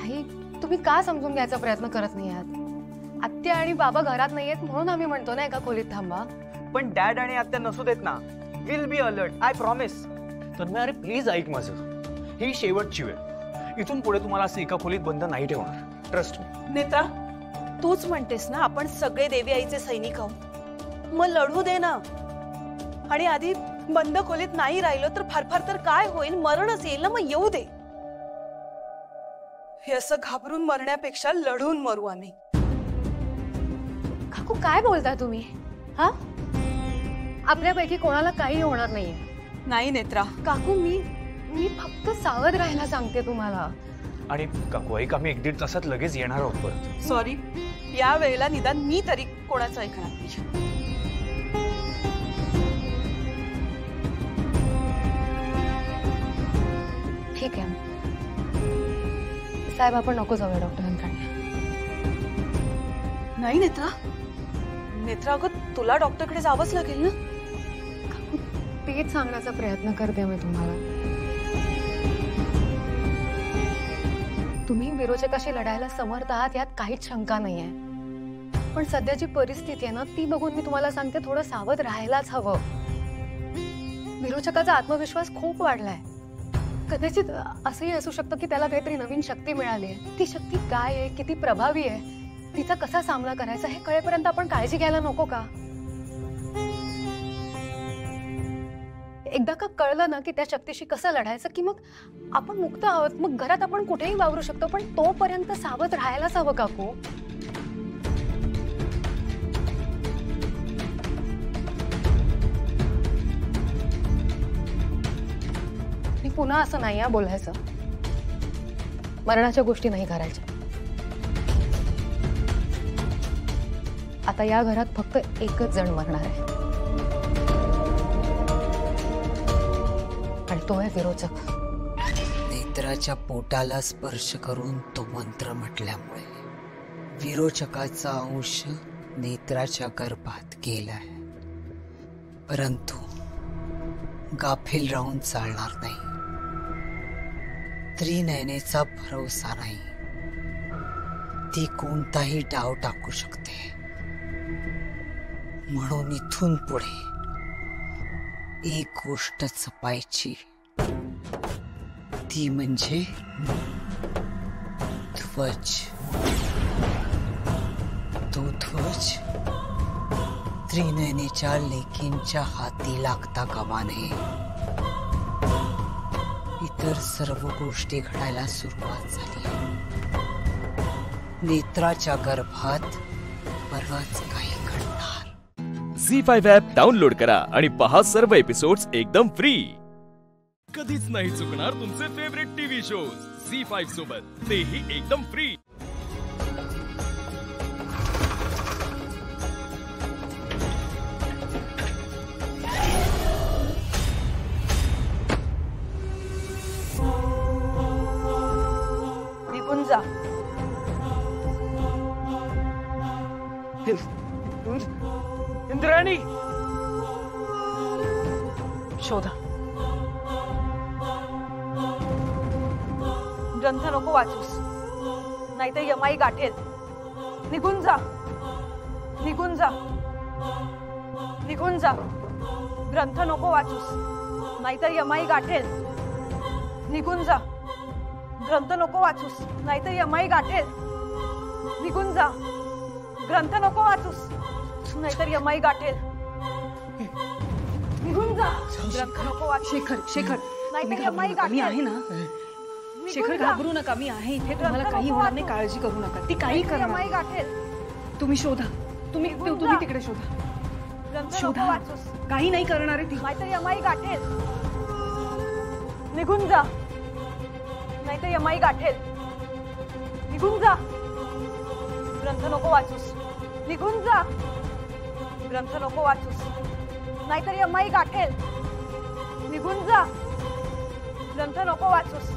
आई, तुम्ही का समजून घ्यायचा प्रयत्न करत नाही आहात? आत्या आणि बाबा घरात नाहीयेत म्हणून आम्ही म्हणतो ना एका खोलीत थांबा. पण डॅड आणि आत्या नसू देत ना, will be alert, I promise. तर मी, अरे प्लीज ऐक माझं, ही शेवटची वेळ. इथून पुढे तुम्हाला असं एका खोलीत बंद नाही ठेवणार, ट्रस्ट मी. नेत्रा, तूच म्हणतेस ना आपण सगळे देवी आईचे सैनिक आहोत, मग लढू दे ना. आणि आधी बंद खोलीत नाही राहिलो तर फार फार तर काय होईल, मरणच येईल ना, मग येऊ दे. हे असं घाबरून मरण्यापेक्षा लढून मरू आम्ही. काकू काय बोलताय तुम्ही? हा, आपल्यापैकी कोणाला काही होणार नाहीये. नाही नेत्रा. काकू, मी फक्त सावध राहायला सांगते तुम्हाला. आणि काकू ऐक, आम्ही 1-1.5 तासात लगेच येणार आहोत परत. सॉरी, या वेळेला निदान मी तरी कोणाचं ऐकणार नाही. ठीक आहे साहेब, आपण नको जाऊया डॉक्टरांकडे. नाही नेत्रा, नेत्रा अगं तुला डॉक्टरकडे जावंच लागेल ना. तेच सांगण्याचा प्रयत्न करते मी तुम्हाला. तुम्ही विरोचकाशी लढायला समर्थ आहात यात काहीच शंका नाहीये, पण सध्याची परिस्थिती आहे ना ती बघून मी तुम्हाला सांगते, थोडं सावध राहायलाच हवं. विरोचकाचा आत्मविश्वास खूप वाढलाय. कदाचित असंही असू शकतं की त्याला काहीतरी नवीन शक्ती मिळाली आहे. ती शक्ती काय आहे, किती प्रभावी आहे, तिचा कसा सामना करायचा हे कळेपर्यंत आपण काळजी घ्यायला नको का? एकदा का कळलं ना की त्या शक्तीशी कसं लढायचं, की मग आपण मुक्त आहोत, मग घरात आपण कुठेही वावरू शकतो. पण तोपर्यंत सावध राहायलाच हवं काकू. मी पुन्हा असं नाही बोलायचं, मरणाच्या गोष्टी नाही करायच्या. आता या घरात फक्त एकच जण मरणार आहे, आणि तो आहे विरोचक. नेत्राच्या पोटाला स्पर्श करून तो मंत्र म्हटल्यामुळे विरोचकाचा अंश नेत्राच्या गर्भात गेलाय. परंतु गाफील राहून चालणार नाही. त्रिनयनेचा भरोसा नाही, ती कोणताही डाव टाकू शकते. म्हणून इथून पुढे एक गोष्ट जपायची, ती म्हणजे ध्वज. तो ध्वज त्रिनयनेच्या लेकींच्या हाती लागता कामा नये. इतर सर्व गोष्टी घडायला सुरुवात झाली. नेत्राच्या गर्भात बरंच काही घडणार. झी5 ॲप डाउनलोड करा आणि पहा सर्व एपिसोड्स एकदम फ्री. कधीच नाही चुकणार तुमचे फेवरेट टीव्ही शोज झी5 सोबत, तेही एकदम फ्री. शोधा. ग्रंथ नको वाचूस, नाहीतर यमाई गाठेल. निघून जा, निघून जा, निघून जा. ग्रंथ नको वाचूस, नाहीतर यमाई गाठेल. निघून जा. ग्रंथ नको वाचूस, नाहीतर यमाई गाठेल. निघून जा. ग्रंथ नको वाचूस, नाहीतर यमाई गाठेल. निघून जा. ग्रंथ नको वाचूस. शेखर, शेखर, नाहीतर यमाई गाठेल. मी आहे ना. शेखर, घाबरू नका, मी आहे इथे. तुम्हाला काही होणार नाही, काळजी करू नका. ती काही करणार यमाई गाठेल. तुम्ही शोधा, तुम्ही तिकडे शोधा. शोधा, काही नाही करणार आहे ती. नाहीतर यमाई गाठेल. निघून जा, नाहीतर यमाई गाठेल. निघून जा. ग्रंथ नको वाचूस. निघून जा. ग्रंथ नको वाचूस, नाहीतर यमाई गाठेल. निघून जा. ग्रंथ नको वाचूस.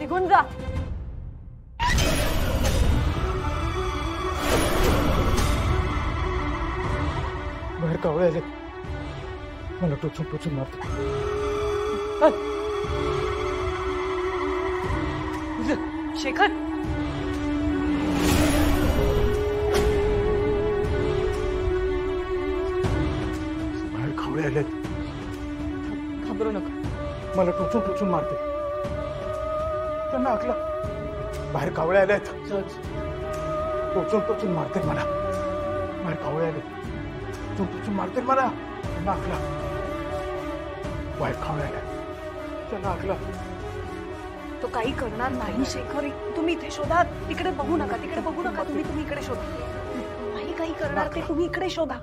निघून जा. बाहेर कावळे आले, मला टोचून टोचून मारतो. शेखर, बाहेर कावळे आले, घाबरू नका. मला टोचून टोचून मारते. त्यांना आकला. बाहेर कावळे आले, टोचून टोचून मारते मला. बाहेर कावळे आले, टोचून मारते मला. त्यांना आकला. बाहेर कावळे आले, त्यांना आकला. तो काही करणार नाही. शेखर, तुम्ही इथे शोधा. तिकडे बघू नका, तिकडे बघू नका. तुम्ही इकडे शोधा. नाही काही करणार ते. तुम्ही इकडे शोधा.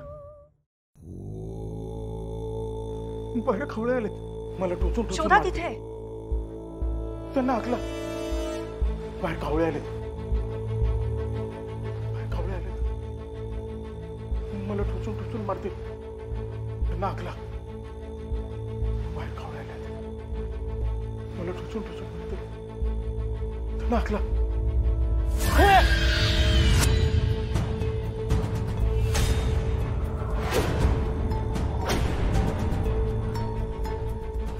बाहेर कावळे आले, मला टोचून शोधा तिथे. त्यांना आकला. बाहेर कावळे आले, बाहेर कावळे आले, मला टोचून टोचून मारते. त्यांना आकला. बाहेर कावळे आले, मला टोचून टोचून मारते. त्यांना आकला.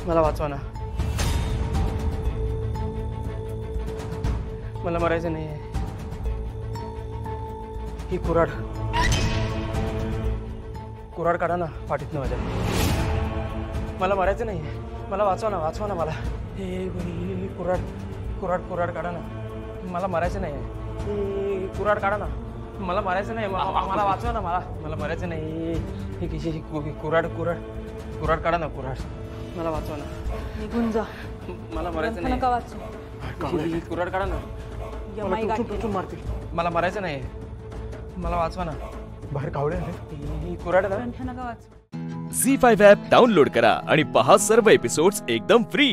मला वाचवा ना. मला मरायचं नाही. ही कुऱ्हाड काढा ना पाठीतनं माझ्या. मला मरायचं नाही. मला वाचवा ना, वाचवा ना मला. हे कुऱ्हाड काढा ना. मला मरायचं नाही. ही कुऱ्हाड काढा ना. मला मरायचं नाही. मला वाचवा ना. मला मरायचं नाही. ही कशी कुऱ्हाड काढा ना. कुऱ्हाड मला वाचवा ना. निघून जा. मला मरायचं नाही. नका वाचू. कुऱ्हाड काढा ना. मारते. मला मरायचं नाही. मला वाचवा ना. बाहेर कावळे आले, कुऱ्हाड नका वाचू. झी5 ॲप डाउनलोड करा आणि पहा सर्व एपिसोड्स एकदम फ्री.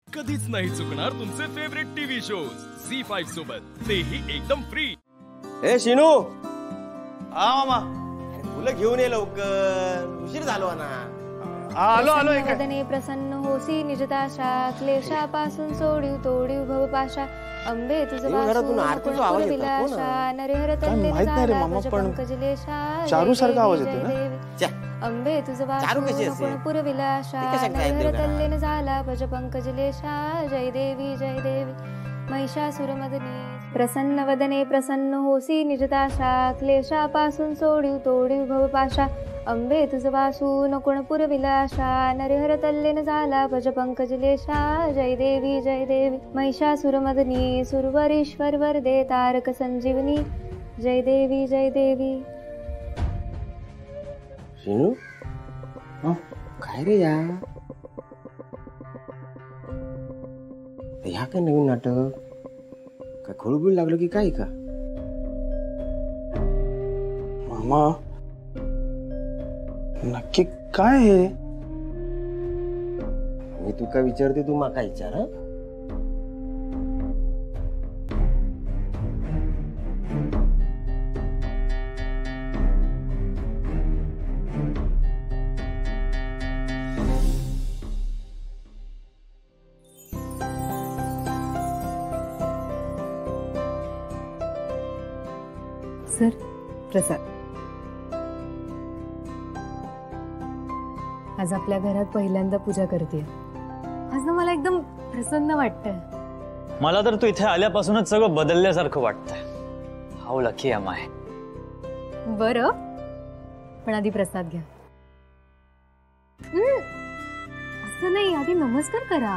कधीच नाही चुकणार तुमचे फेवरेट टीव्ही शोज झी5 सोबत, तेही एकदम फ्री. ए शिनू, हा मामा, फुलं घेऊन ये लवकर, उशीर झालो ना. आलो. वदने प्रसन्न होसी निजदाशा, क्लेशापासून सोडीव तोडीव भवपाशा. अंबे तुझ विलाशा, नरेहर तल्ले पंकजलेशा. चारू सारखा आवाज येतो ना. अंबे तुझ पुर विलाशा, नरेहर तल्लेन झाला भज पंकजलेशा. जय देवी जय देवी महिषासुरमदनी. प्रसन्न वदने प्रसन्न होसी निजदाशा, क्लेशापासून सोडीव तोडीव भवपाशा. अंबे तुझ वासून कोणपुर विलाशा, नरेहर तल्लेन झाला भज पंकजलेशा. जय देवी जय देवी महिषासुरमदनी. सुरवरीश्वर वरदे तारक संजीवनी. जय देवी जय देवी. शिनू, काय रे या काय नवीन नाटक? काय खोळबुळ लागलं की काय का? मामा, नक्की काय आहे? मी तुका विचारते, तू माका विचार. सर, प्रसाद. आज आपल्या घरात पहिल्यांदा पूजा करते. आज ना मला एकदम प्रसन्न वाटतंय. मला तर तू इथे आल्यापासूनच सगळं बदलल्यासारखं वाटतंय. How lucky am I. बरं, पण आधी प्रसाद घ्या. असं नाही, आधी नमस्कार करा.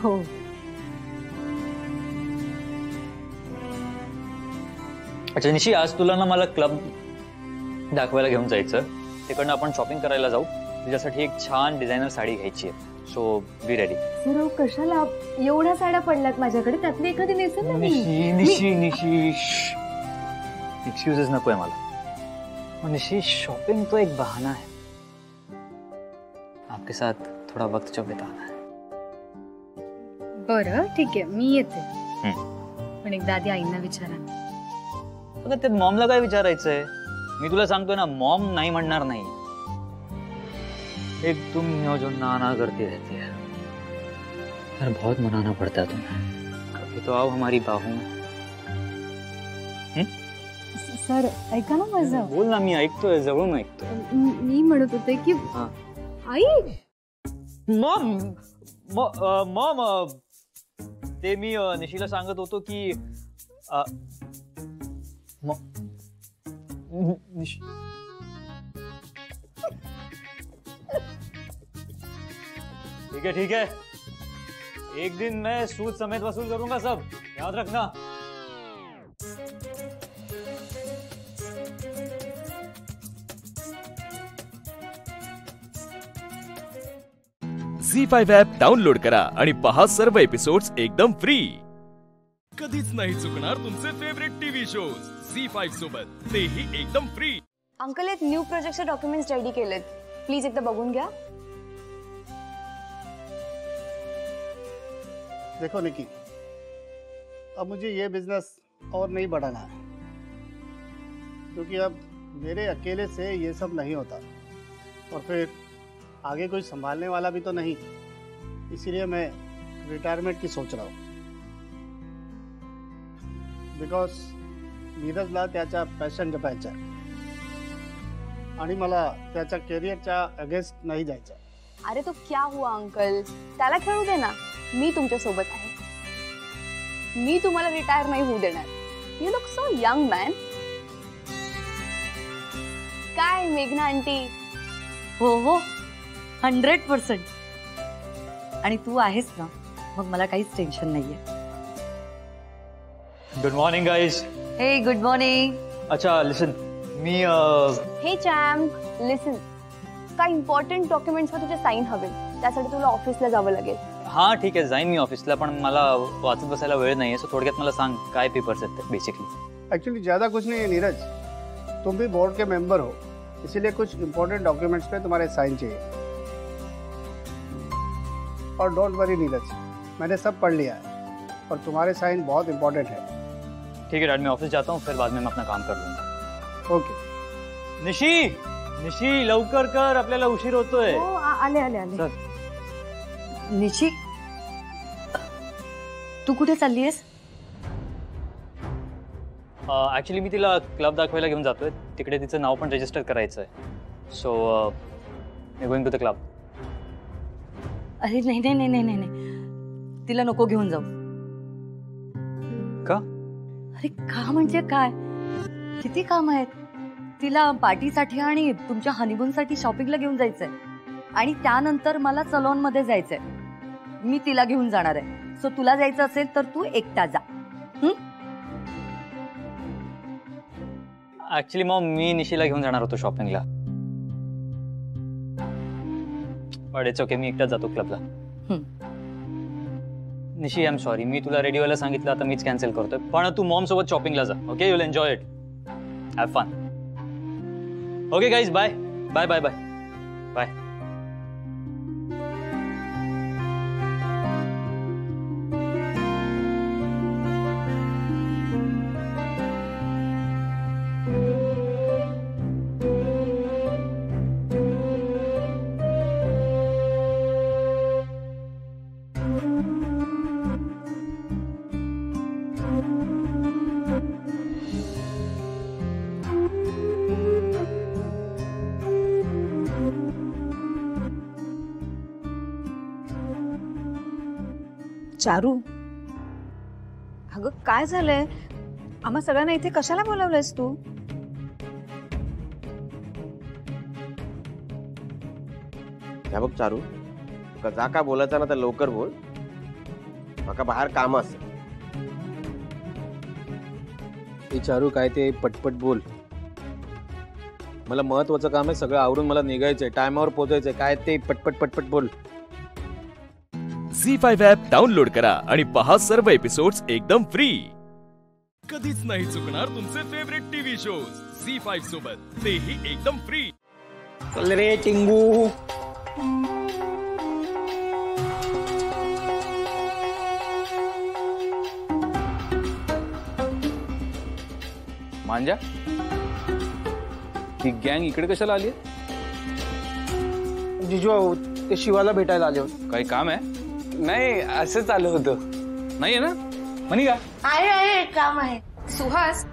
हो. अच्छा निशी, आज तुला ना मला क्लब दाखवायला घेऊन जायचं. तिकडनं आपण शॉपिंग करायला जाऊ. तुझ्यासाठी एक छान डिझायनर साडी घ्यायची आहे. So be ready. सर कशाला एवढ्या साड्या पडल्यात माझ्याकडे, त्यातली एखादी नेसेल ना. निशी एक्सक्यूजेस नकोय मला. निशी, शॉपिंग तो एक बहाना है. आपके साथ थोड़ा वक्त जो बिताना है. बरं ठीक आहे, मी येते. पण एकदा आधी आईंना विचारा. अगं ते मॉमला काय विचारायचंय? मी तुला सांगतोय ना, मॉम नाही म्हणणार नाही. एक तुम हो जो नाना करती रहती है. यार बहुत मनाना पड़ता है तुम्हें. कभी तो आओ हमारी बाहों में. सर ऐका ना माझं. बोल ना, मी ऐकतोय, जवळून ऐकतोय. मी म्हणत होते की आई. मॉम मॉम ते मी निशीला सांगत होतो की ठीक है. एक दिन मैं सूद समेत वसूल करूंगा सब, याद रखना. झी5 ॲप डाउनलोड करा आणि पहा सर्व एपिसोड्स एकदम फ्री. कधीच नाही चुकणार तुमचे फेवरेट टीव्ही शोज झी5 सोबत, तेही एकदम फ्री. अंकल, एक न्यू प्रोजेक्टचे डॉक्युमेंट्स रेडी केलेत, प्लीज एकदा बघून घ्या. देखो निकी, अब मुझे ये बिजनेस और नहीं बढ़ाना है, क्योंकि अब मेरे अकेले से ये सब नहीं होता, और फिर आगे कोई संभालने वाला भी तो नहीं. इसीलिए मैं रिटायरमेंट की सोच रहा हूँ. बिकॉज नीरजला त्याच्या पॅशन जपायचं आहे आणि मला त्याच्या करिअरच्या अगेन्स्ट नाही जायचं. अरे तो क्या हुआ अंकल, त्याला खेळू दे ना. मी तुमच्या सोबत आहे. मी तुम्हाला रिटायर नाही होऊ देणार. You look so young man. काय मेघना आंटी? हो 100%. आणि तू आहेस ना, मग मला काहीच टेन्शन नाहीये. Good morning guys. हे गुड मॉर्निंग. अच्छा लिसन, मी हे चॅम्प लिसन, काय इम्पॉर्टंट डॉक्युमेंट्सवर तुझे साईन हवे, त्यासाठी तुला ऑफिसला जावं लागेल. हाँ ठीक आहे, जाईन मी ऑफिसला, पण मला वाचत बसायला वेळ नाहीये. सो थोडक्यात मला सांग काय पेपर्स आहेत बेसिकली. एक्चुअली ज़्यादा कुछ नहीं है नीरज, तुम भी बोर्ड के मेंबर हो, इसीलिए कुछ इम्पोर्टेंट डॉक्यूमेंट्स पे तुम्हारे साइन चाहिए. और डोंट वरी नीरज, मैंने सब पढ़ लिया है और तुम्हारे साइन बहुत इम्पोर्टेंट है. ठीक है डैड, मैं ऑफिस जाता हूँ, फिर बाद में मैं अपना काम कर लूंगा. ओके. निशी लवकर कर, आपल्याला उशीर होतोय. आले आले आले. निशी, तू कुठे चाललीयस? ऍक्च्युली मी तिला क्लब दाखवायला घेऊन जातोय. तिकडे तिचं नाव पण रजिस्टर करायचं आहे. सो मी गोइंग टू द क्लब. अरे नाही नाही नाही नाही नाही, तिला नको घेऊन जाऊ. का? अरे का म्हणजे काय, किती काम आहेत. तिला पार्टीसाठी आणि तुमच्या हनीमूनसाठी शॉपिंगला घेऊन जायचंय, आणि त्यानंतर मला सलॉन मध्ये जायचंय. मी तिला घेऊन जाणार आहे. सो तुला जायचं असेल तर तू एकटा जा. ऍक्च्युली मग मी निशीला घेऊन जाणार होतो शॉपिंगला, बट इट्स ओके, मी एकटाच जातो क्लबला. निशी आय एम सॉरी, मी तुला रेडी व्हायला सांगितलं, आता मीच कॅन्सल करतोय. पण तू मॉम सोबत शॉपिंगला जा. Okay, you will enjoy it, have fun. Okay guys, bye bye bye bye bye. Charu, अगं काय झालंय? आम्हा सगळ्यांना इथे कशाला बोलावलंयस तू? ह्या बघ चारू, तुका जा का बोलायचं ना तर लवकर बोल, माका बाहेर काम असतं. हे चारू काय ते पटपट बोल. मला महत्वाचं काम आहे, सगळं आवरून मला निघायचंय, टायमावर पोहोचायचंय. काय ते पटपट पटपट बोल. झी5 ॲप डाउनलोड करा आणि पहा सर्व एपिसोड्स एकदम फ्री. कधीच नाही चुकणार तुमचे फेवरेट टीव्ही शोज झी5 सोबत, तेही एकदम फ्री. चल रे टिंगू. मांजा, ती गँग इकडे कशाला आली? जिजू ते शिवाला भेटायला आले होते. काही काम आहे? नाही, असंच आलं होतं. नाहीये ना म्हणी का? आहे काम आहे. सुहास,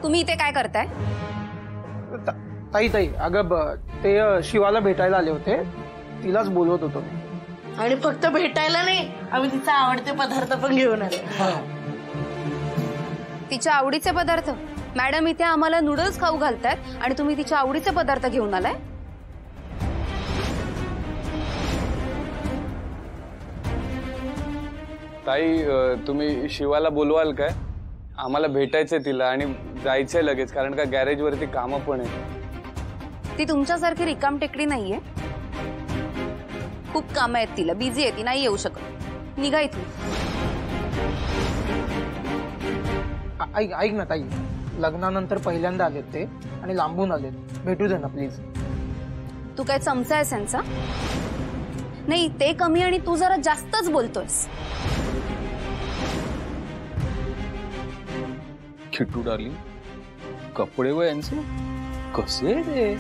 तुम्ही इथे काय करताय? ताई ताई, अगं ते शिवाला भेटायला आले होते, तिलाच बोलवत होतो मी. आणि फक्त भेटायला नाही, आम्ही तिचा आवडते पदार्थ पण घेऊन आले. तिच्या आवडीचे पदार्थ? मॅडम इथे आम्हाला नूडल्स खाऊ घालतायत आणि तुम्ही तिच्या आवडीचे पदार्थ घेऊन आलाय? ताई, तुम्ही शिवाला बोलवाल काय? आम्हाला भेटायचंय तिला आणि जायचंय लगेच, कारण का गॅरेज वरती कामं पण आहे. ती तुमच्यासारखी रिकाम टेकडी नाहीये. खूप कामं आहेत तिला, बिझी आहे ती, नाही येऊ शकत. निघा इथून. ऐक ना ताई, लग्नानंतर पहिल्यांदा आलेत ते आणि लांबून आलेत, भेटू दे ना प्लीज. तू काय चमचा आहेस यांचा? नाही, ते कमी आणि तू जरा जास्तच बोलतोयस. किट्टू डार्लिंग, कपडे व यांचे कसे ते?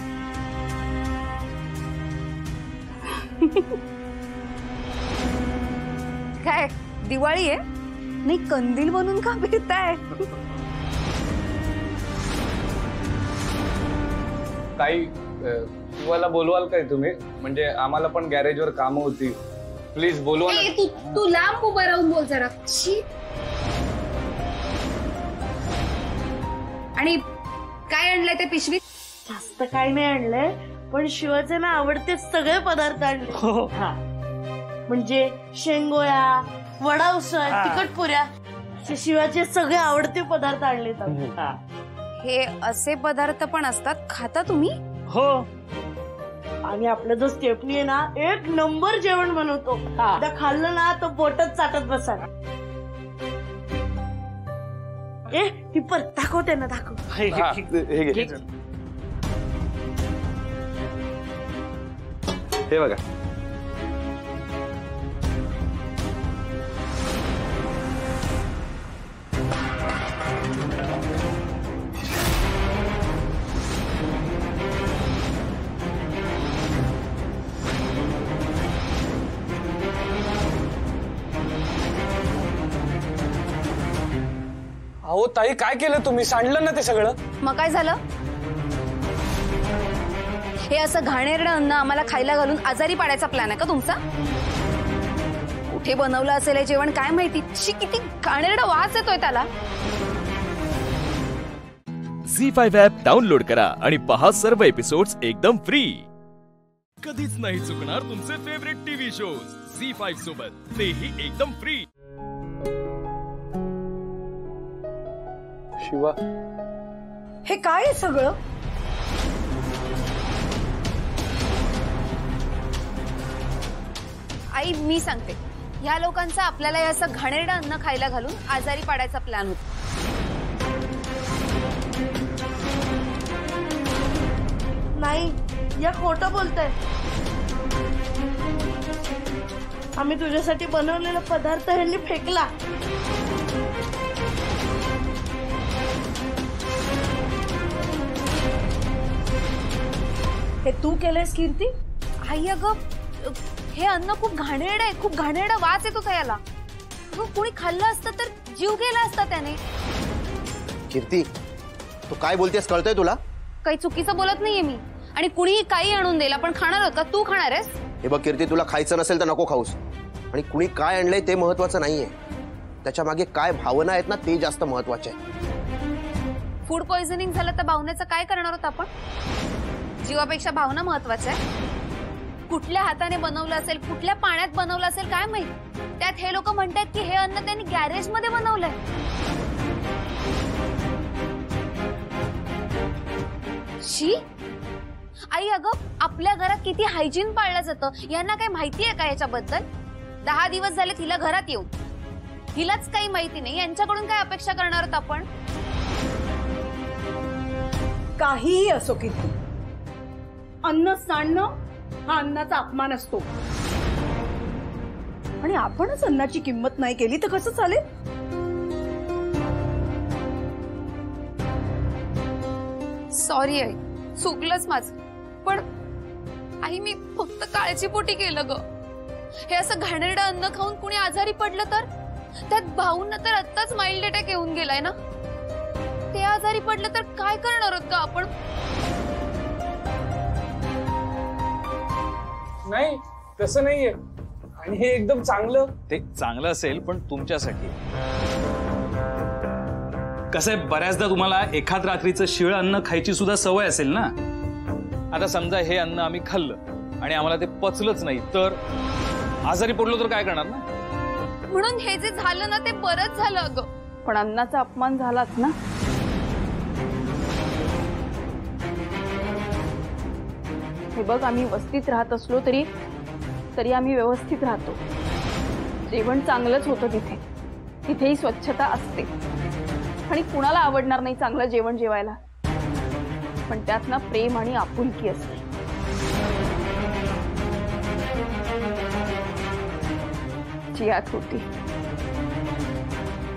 काय दिवाळी आहे? नाही, कंदील बनून का फिरताय? ताई, शिवाला बोलवाल काय तुम्ही? म्हणजे आम्हाला पण गॅरेजवर कामं होती, प्लीज बोलवा ना. तू लांब उभा राहून बोल जरा. आणि काय आणलंय ते पिशवीत? जास्त काही नाही आणलंय, पण शिवाचे ना आवडते सगळे पदार्थ आणले. म्हणजे शेंगोळ्या, वडा उसळ, तिखट पुऱ्या, शिवाचे सगळे आवडते पदार्थ आणलेत. हे असे पदार्थ पण असतात, खाता तुम्ही? हो. आणि आपला जो स्टेफनी आहे ना, एक नंबर जेवण बनवतो. एकदा खाल्लं ना तो बोटच चाटत बसा. ती पण दाखवते ना, दाखव. हे बघा. अहो ताई, काय केलं तुम्ही? सांडलं ना ते सगळं. मग काय झालं? हे असं घाणेरडं अन्न आम्हाला खायला घालून आजारी पाडायचा प्लॅन आहे का तुमचा? कुठे बनवलं असेल हे जेवण काय माहिती. किती घाणेरडा वास येतोय त्याला. झी5 ॲप डाउनलोड करा आणि पहा सर्व एपिसोड्स एकदम फ्री. कधीच नाही चुकणार तुमचे फेवरेट टीव्ही शोज झी5 सोबत, तेही एकदम फ्री. शिवा, हे काय आहे सगळं? आई, मी सांगते, या लोकांचा आपल्याला असं घाणेरडं अन्न खायला घालून आजारी पाडायचा प्लॅन होता. नाही, या खोटं बोलताय. आम्ही तुझ्यासाठी बनवलेला पदार्थ ह्यांनी फेकला. हे तू केलंयस कीर्ती? आई, अगं हे अन्न खूप घाणेरडं आहे, खूप घाणेरडा वास येतो त्याला. कोणी खाल्लं असतं तर जीव गेला असता त्याने. कीर्ती, तू काय बोलतेस कळतंय तुला? काही चुकीचं बोलत नाहीये मी. आणि कुणीही काही आणून देईल आपण खाणार आहोत का? तू खाणार आहेस? हे बघ कीर्ती, तुला खायचं नसेल तर नको खाऊस. आणि कुणी काय आणलंय ते महत्वाचं नाहीये, त्याच्या मागे काय भावना आहेत ना ते जास्त महत्वाचे आहे. फूड पॉइझनिंग झालं तर भावनेचं काय करणार आहोत आपण? जीवापेक्षा भावना महत्वाच्या आहे. कुठल्या हाताने बनवलं असेल, कुठल्या पाण्यात बनवलं असेल काय माहित. त्यात हे लोक म्हणतात की हे अन्न त्यांनी गॅरेज मध्ये बनवलंय. शी आई, अगं आपल्या घरात किती हायजीन पाळलं जातं, यांना काही माहिती आहे का याच्याबद्दल? 10 दिवस झाले तिला घरात येऊन, हिलाच काही माहिती नाही. यांच्याकडून काय अपेक्षा करणार आहोत आपण? काहीही असो किती, अन्न सांडणं हा अन्नाचा अपमान असतो. आणि आपणच अन्नाची किंमत नाही केली तर कसं चालेल? सॉरी आई, चुकलंच माझं. पण आई मी फक्त काळजीपोटी केलं ग. हे असं घाणेरडं अन्न खाऊन कुणी आजारी पडलं तर? त्यात भाऊंना तर आत्ताच माइल्ड अटॅक येऊन गेलाय ना. ते आजारी पडलं तर काय करणार आहोत का आपण? नाही तसं नाहीये, आणि हे एकदम चांगलं. ते चांगलं असेल पण तुमच्यासाठी. कसं आहे, बऱ्याचदा तुम्हाला एखाद रात्रीचं शिळ अन्न खायची सुद्धा सवय असेल ना. आता समजा हे अन्न आम्ही खाल्लं आणि आम्हाला ते पचलंच नाही तर आजारी पडलो तर काय करणार ना. म्हणून हे जे झालं ना ते बरंच झालं अगं. पण अन्नाचा अपमान झालाच ना. हे बघ, आम्ही वस्तीत राहत असलो तरी आम्ही व्यवस्थित राहतो. जेवण चांगलंच होतं तिथे. तिथेही स्वच्छता असते आणि कुणाला आवडणार नाही चांगलं जेवण जेवायला. पण त्यात ना प्रेम आणि आपुलकी असते. जी आत होती.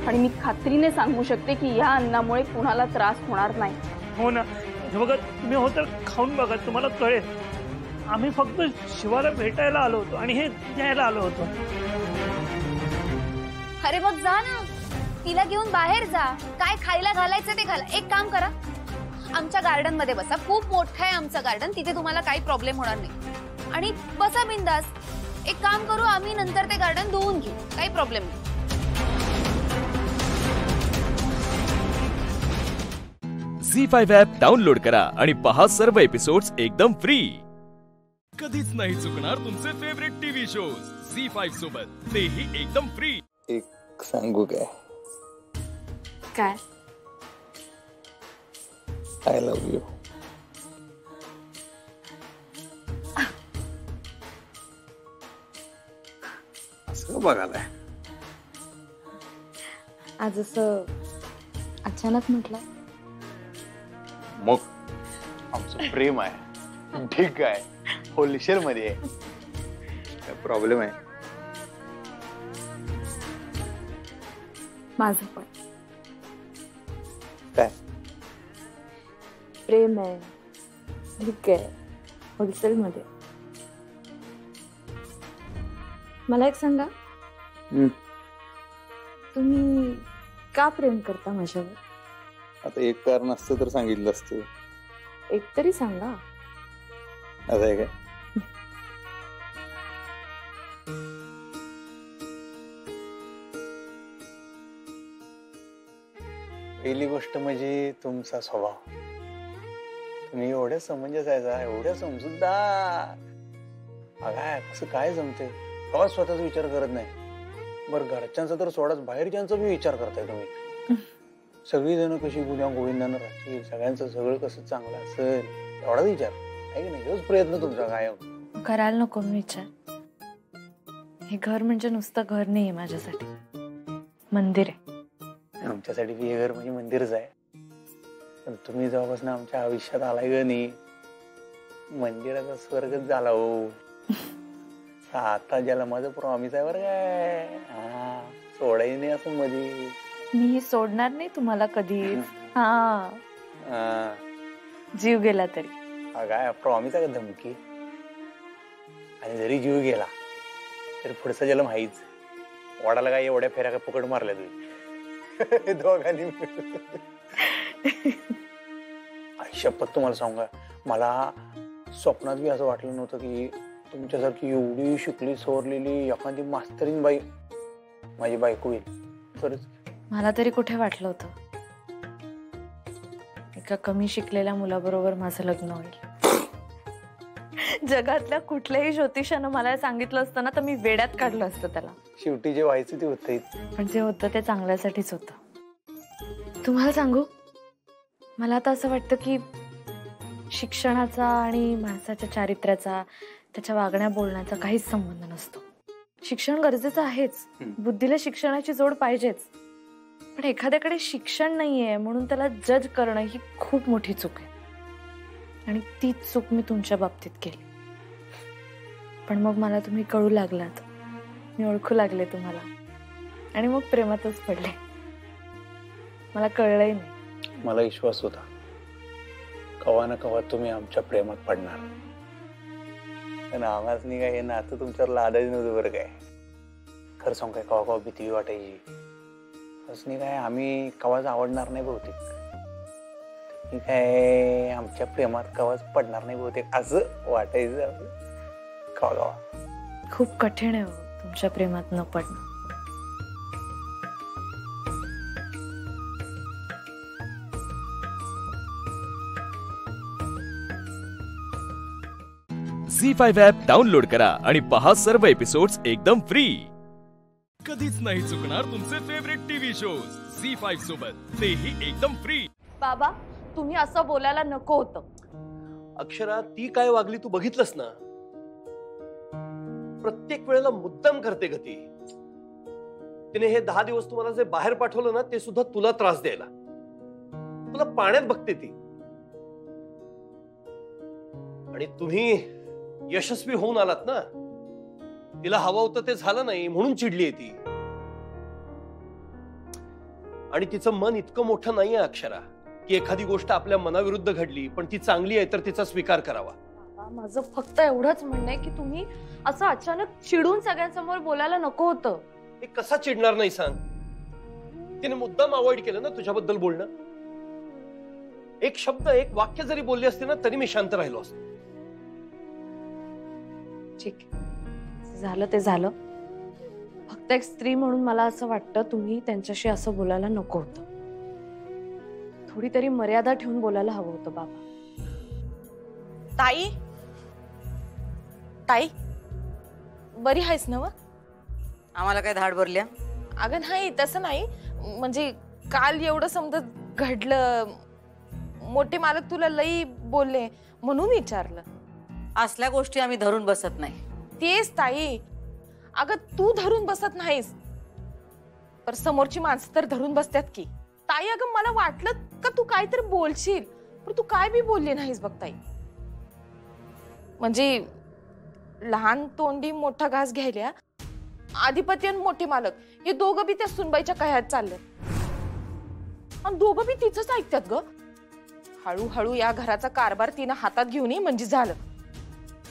आणि मी खात्रीने सांगू शकते की या अन्नामुळे कुणाला त्रास होणार नाही. हो ना, हे बघा तुम्ही हो तर खाऊन बघा, तुम्हाला कळेल. आम्ही फक्त शिवाला भेटायला आलो होतो आणि हे द्यायला आलो होतो. अरे मग जा ना, तिला घेऊन बाहेर जा. काय खायला घालायचं ते घाला. एक काम करा, आमच्या गार्डन मध्ये बसा. खूप मोठं आहे आमचं गार्डन, तिथे तुम्हाला काही प्रॉब्लेम होणार नाही. आणि बसा बिंदास. एक काम करू, आम्ही नंतर ते गार्डन धुवून घेऊ, काही प्रॉब्लेम नाही. झी5 ॲप डाउनलोड करा आणि पहा सर्व एपिसोड्स एकदम फ्री. कधीच नाही चुकणार तुमचे फेवरेट टीव्ही शोज झी5 सोबत, तेही एकदम फ्री. एक सांगू काय? काय? I love you. असं बघायला आज असं अचानक म्हटलं. मग आमचं प्रेम आहे, ठीक आहे, होलसेल मध्ये आहे. काय प्रॉब्लेम आहे? माझं पण काय प्रेम आहे, ठीक आहे, होलसेल मध्ये. मला एक सांगा, तुम्ही का प्रेम करता माझ्यावर? आता एक कारण असतं तर सांगितलं असतं. एक तरी सांगा. असं आहे काय? पहिली गोष्ट म्हणजे तुमचा स्वभाव. तुम्ही एवढ्या समंजस आहे, एवढ्या समजूतदार. बघा कसं काय जमते, कवा स्वतःचा विचार करत नाही. बरं घरच्यांचा तर सोडाच, बाहेरच्यांचा बी विचार करताय तुम्ही. सगळी जण कशी गुन्हा गोविंदानं राहतील, सगळ्यांचं सगळं कसं चांगलं असेल एवढाच विचार आहे की नाही? हेच प्रयत्न तुमचा कायम. करायला नको मी विचार. हे घर म्हणजे नुसतं घर नाहीये माझ्यासाठी, मंदिर आहे. आमच्यासाठी बी हे घर म्हणजे मंदिरच आहे. पण तुम्ही जेव्हापासून आमच्या आयुष्यात आलाय ग नाही, मंदिराचा स्वर्गच झाला हो. आता ज्याला माझं प्रॉमिस आहे बरं काय, हा सोडायचं नाही असं मध्ये. मी सोडणार नाही तुम्हाला कधीच. हा जीव गेला तरी. काय प्रॉमिस आहे का धमकी? आणि जरी जीव गेला तरी पुढचा जन्म हाईच. वडाला काय एवढ्या फेऱ्या काय फुकट मारल्या तुम्ही दोघांनी. शपथ तुम्हाला सांगा, मला स्वप्नात बी असं वाटलं नव्हतं की तुमच्यासारखी एवढी शिकली सवरलेली एखादी मास्तरीन बाई माझी बायको होईल. खरंच मला तरी कुठे वाटलं होतं एका कमी शिकलेल्या मुलाबरोबर माझं लग्न होईल. जगातल्या कुठल्याही ज्योतिषानं मला सांगितलं असतं ना तर मी वेड्यात काढलं असतं त्याला. शेवटी जे व्हायचं ते होतंय. पण जे होतं ते चांगल्यासाठीच होतं. तुम्हाला सांगू, मला आता असं वाटतं की शिक्षणाचा आणि माणसाच्या चारित्र्याचा, त्याच्या वागण्या बोलण्याचा काहीच संबंध नसतो. शिक्षण गरजेचं आहेच, बुद्धीला शिक्षणाची जोड पाहिजेच, पण एखाद्याकडे शिक्षण नाहीये म्हणून त्याला जज करणं ही खूप मोठी चूक आहे. आणि तीच चूक मी तुमच्या बाबतीत केली. पण मग मला तुम्ही कळू लागलात, मी ओळखू लागले तुम्हाला, आणि मग प्रेमातच पडले. मला कळलंही नाही. मला विश्वास होता कवा ना कवा तुम्ही आमच्या प्रेमात पडणार. पण आम्हाच नाही काय हे नातं तुमच्यावर लादायचं नव्हतं बरं काय. खरं सांग काय कवा कवा भीती वाटायची. असं नाही काय आम्ही कवाच आवडणार नाही बहुतेक, मी काय आमच्या प्रेमात कवाच पडणार नाही बहुतेक असं वाटायचं कवा कवा. खूप कठीण आहे हो तुमच्या प्रेमात न पडणं. झी5 ॲप डाउनलोड करा आणि पहा सर्व एपिसोड्स एकदम फ्री. कधीच नाही चुकणार तुमचे फेवरेट टीव्ही शोज झी5 सोबत, तेही एकदम फ्री. बाबा तुम्ही असं बोलायला नको होतं. अक्षरा ती काय वागली तू बघितलंस ना. प्रत्येक वेळेला मुद्दाम करते का ती. तिने हे 10 दिवस तुम्हाला जे बाहेर पाठवलं ना ते सुद्धा तुला त्रास द्यायला. तुला पाण्यात बघते ती. आणि तुम्ही यशस्वी होऊन आलात ना, तिला हवं होतं ते झालं नाही म्हणून चिडली ती. आणि तिचं मन इतकं मोठं नाहीये अक्षरा की एखादी गोष्ट आपल्या मनाविरुद्ध घडली पण ती चांगली आहे तर तिचा स्वीकार करावा. माझं फक्त एवढंच म्हणणं आहे की तुम्ही असं अचानक चिडून सगळ्यांसमोर बोलायला नको होतं. हे कसा चिडणार नाही सांग. तिने मुद्दाम अवॉइड केलं ना तुझ्याबद्दल बोलणं. एक शब्द एक वाक्य जरी बोलली असते ना तरी मी शांत राहिलो असतो. ठीक झालं ते झालं. फक्त एक स्त्री म्हणून मला असं वाटतं तुम्ही त्यांच्याशी असं बोलायला नको होतं. थोडी तरी मर्यादा ठेवून बोलायला हवं होतं बाबा. ताई ताई बरी आहेस ना? आम्हाला काय धाड भरल्या? अगं नाही तसं नाही, म्हणजे काल एवढं समजा घडलं, मोठे मालक तुला लई बोलले म्हणून विचारलं. असल्या गोष्टी आम्ही धरून बसत नाही. तेच ताई, अगं तू धरून बसत नाहीस पर समोरची माणसं तर धरून बसतात की. ताई अगं मला वाटलं का तू काहीतरी बोलशील पण तू काय बी बोलली नाहीस बघ ताई. म्हणजे लहान तोंडी मोठा घास घ्यायला अधिपती आणि मोठे मालक हे दोघं बी त्या सुनबाईच्या कह्यात चालले आणि दोघं बी तिचंच ऐकतात ग. हळूहळू या घराचा कारभार तिनं हातात घेऊन ये म्हणजे झालं.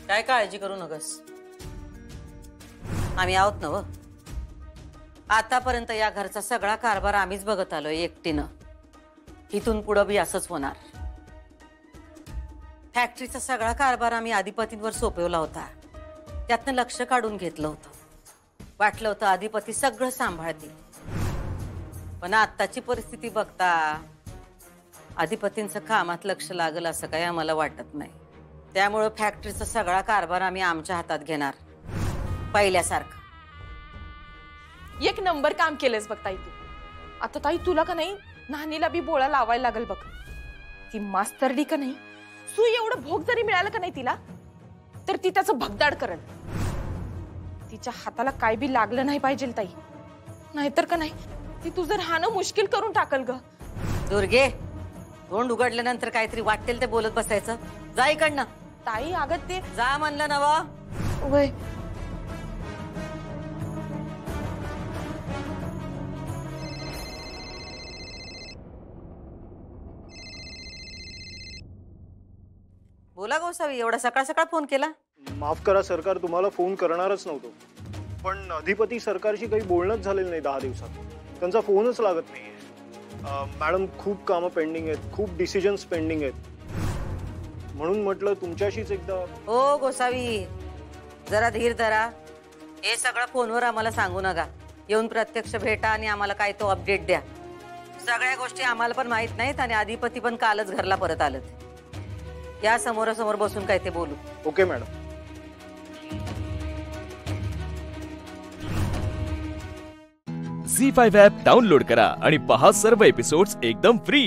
काय काळजी करू नकोस, आम्ही आहोत ना. आतापर्यंत या घरचा सगळा कारभार आम्हीच बघत आलोय एकटीनं. इथून पुढं बी असंच होणार. फॅक्टरीचा सगळा कारभार आम्ही अधिपतींवर सोपवला होता. त्यातनं लक्ष काढून घेतलं होतं. वाटलं होतं अधिपती सगळं सांभाळतील, पण आत्ताची परिस्थिती बघता अधिपतींचं कामात लक्ष लागल असं काही आम्हाला वाटत नाही. त्यामुळे फॅक्टरीचा सगळा कारभार आम्ही आमच्या हातात घेणार पहिल्यासारखं. एक नंबर काम केलंस बघ ताई तू. आता ताई तुला का नाही नानीला बी बोळा लावायला लागल बघ. ती मास्तरडी का नाही, तू एवढं भोग जरी मिळालं का नाही तिला तर ती त्याचं भगदाड करल. तिच्या हाताला काय बी लागलं नाही पाहिजे ताई, नाहीतर का नाही ती तुझं राहणं मुश्किल करून टाकल ग. दुर्गे, तोंड उघडल्यानंतर काहीतरी वाटेल ते बोलत बसायचं. जा इकडनं. ताई अगं ते जा म्हणलं नवा. वय बोला गोसावी, एवढा सकाळ सकाळ फोन केला? माफ करा सरकार, तुम्हाला फोन करणारच नव्हतो, पण अधिपती सरकारशी काही बोलणंच झालेलं नाही 10 दिवसात. त्यांचा फोनच लागत नाहीये. मॅडम खूप कामं पेंडिंग आहेत, खूप डिसिजन्स पेंडिंग आहेत. म्हणून म्हटलं तुमच्याशीच एकदा. ओ गोसावी, जरा धीर धरा. हे सगळं फोनवर आम्हाला सांगू नका. येऊन प्रत्यक्ष भेटा आणि आम्हाला काय तो अपडेट द्या. सगळ्या गोष्टी आम्हाला पण माहित नाहीत आणि अधिपती पण कालच घरला परत आलं. या समोरासमोर बसून काय ते बोलू. Okay madam. Zee five app download करा आणि पहा सर्व एपिसोड्स एकदम फ्री.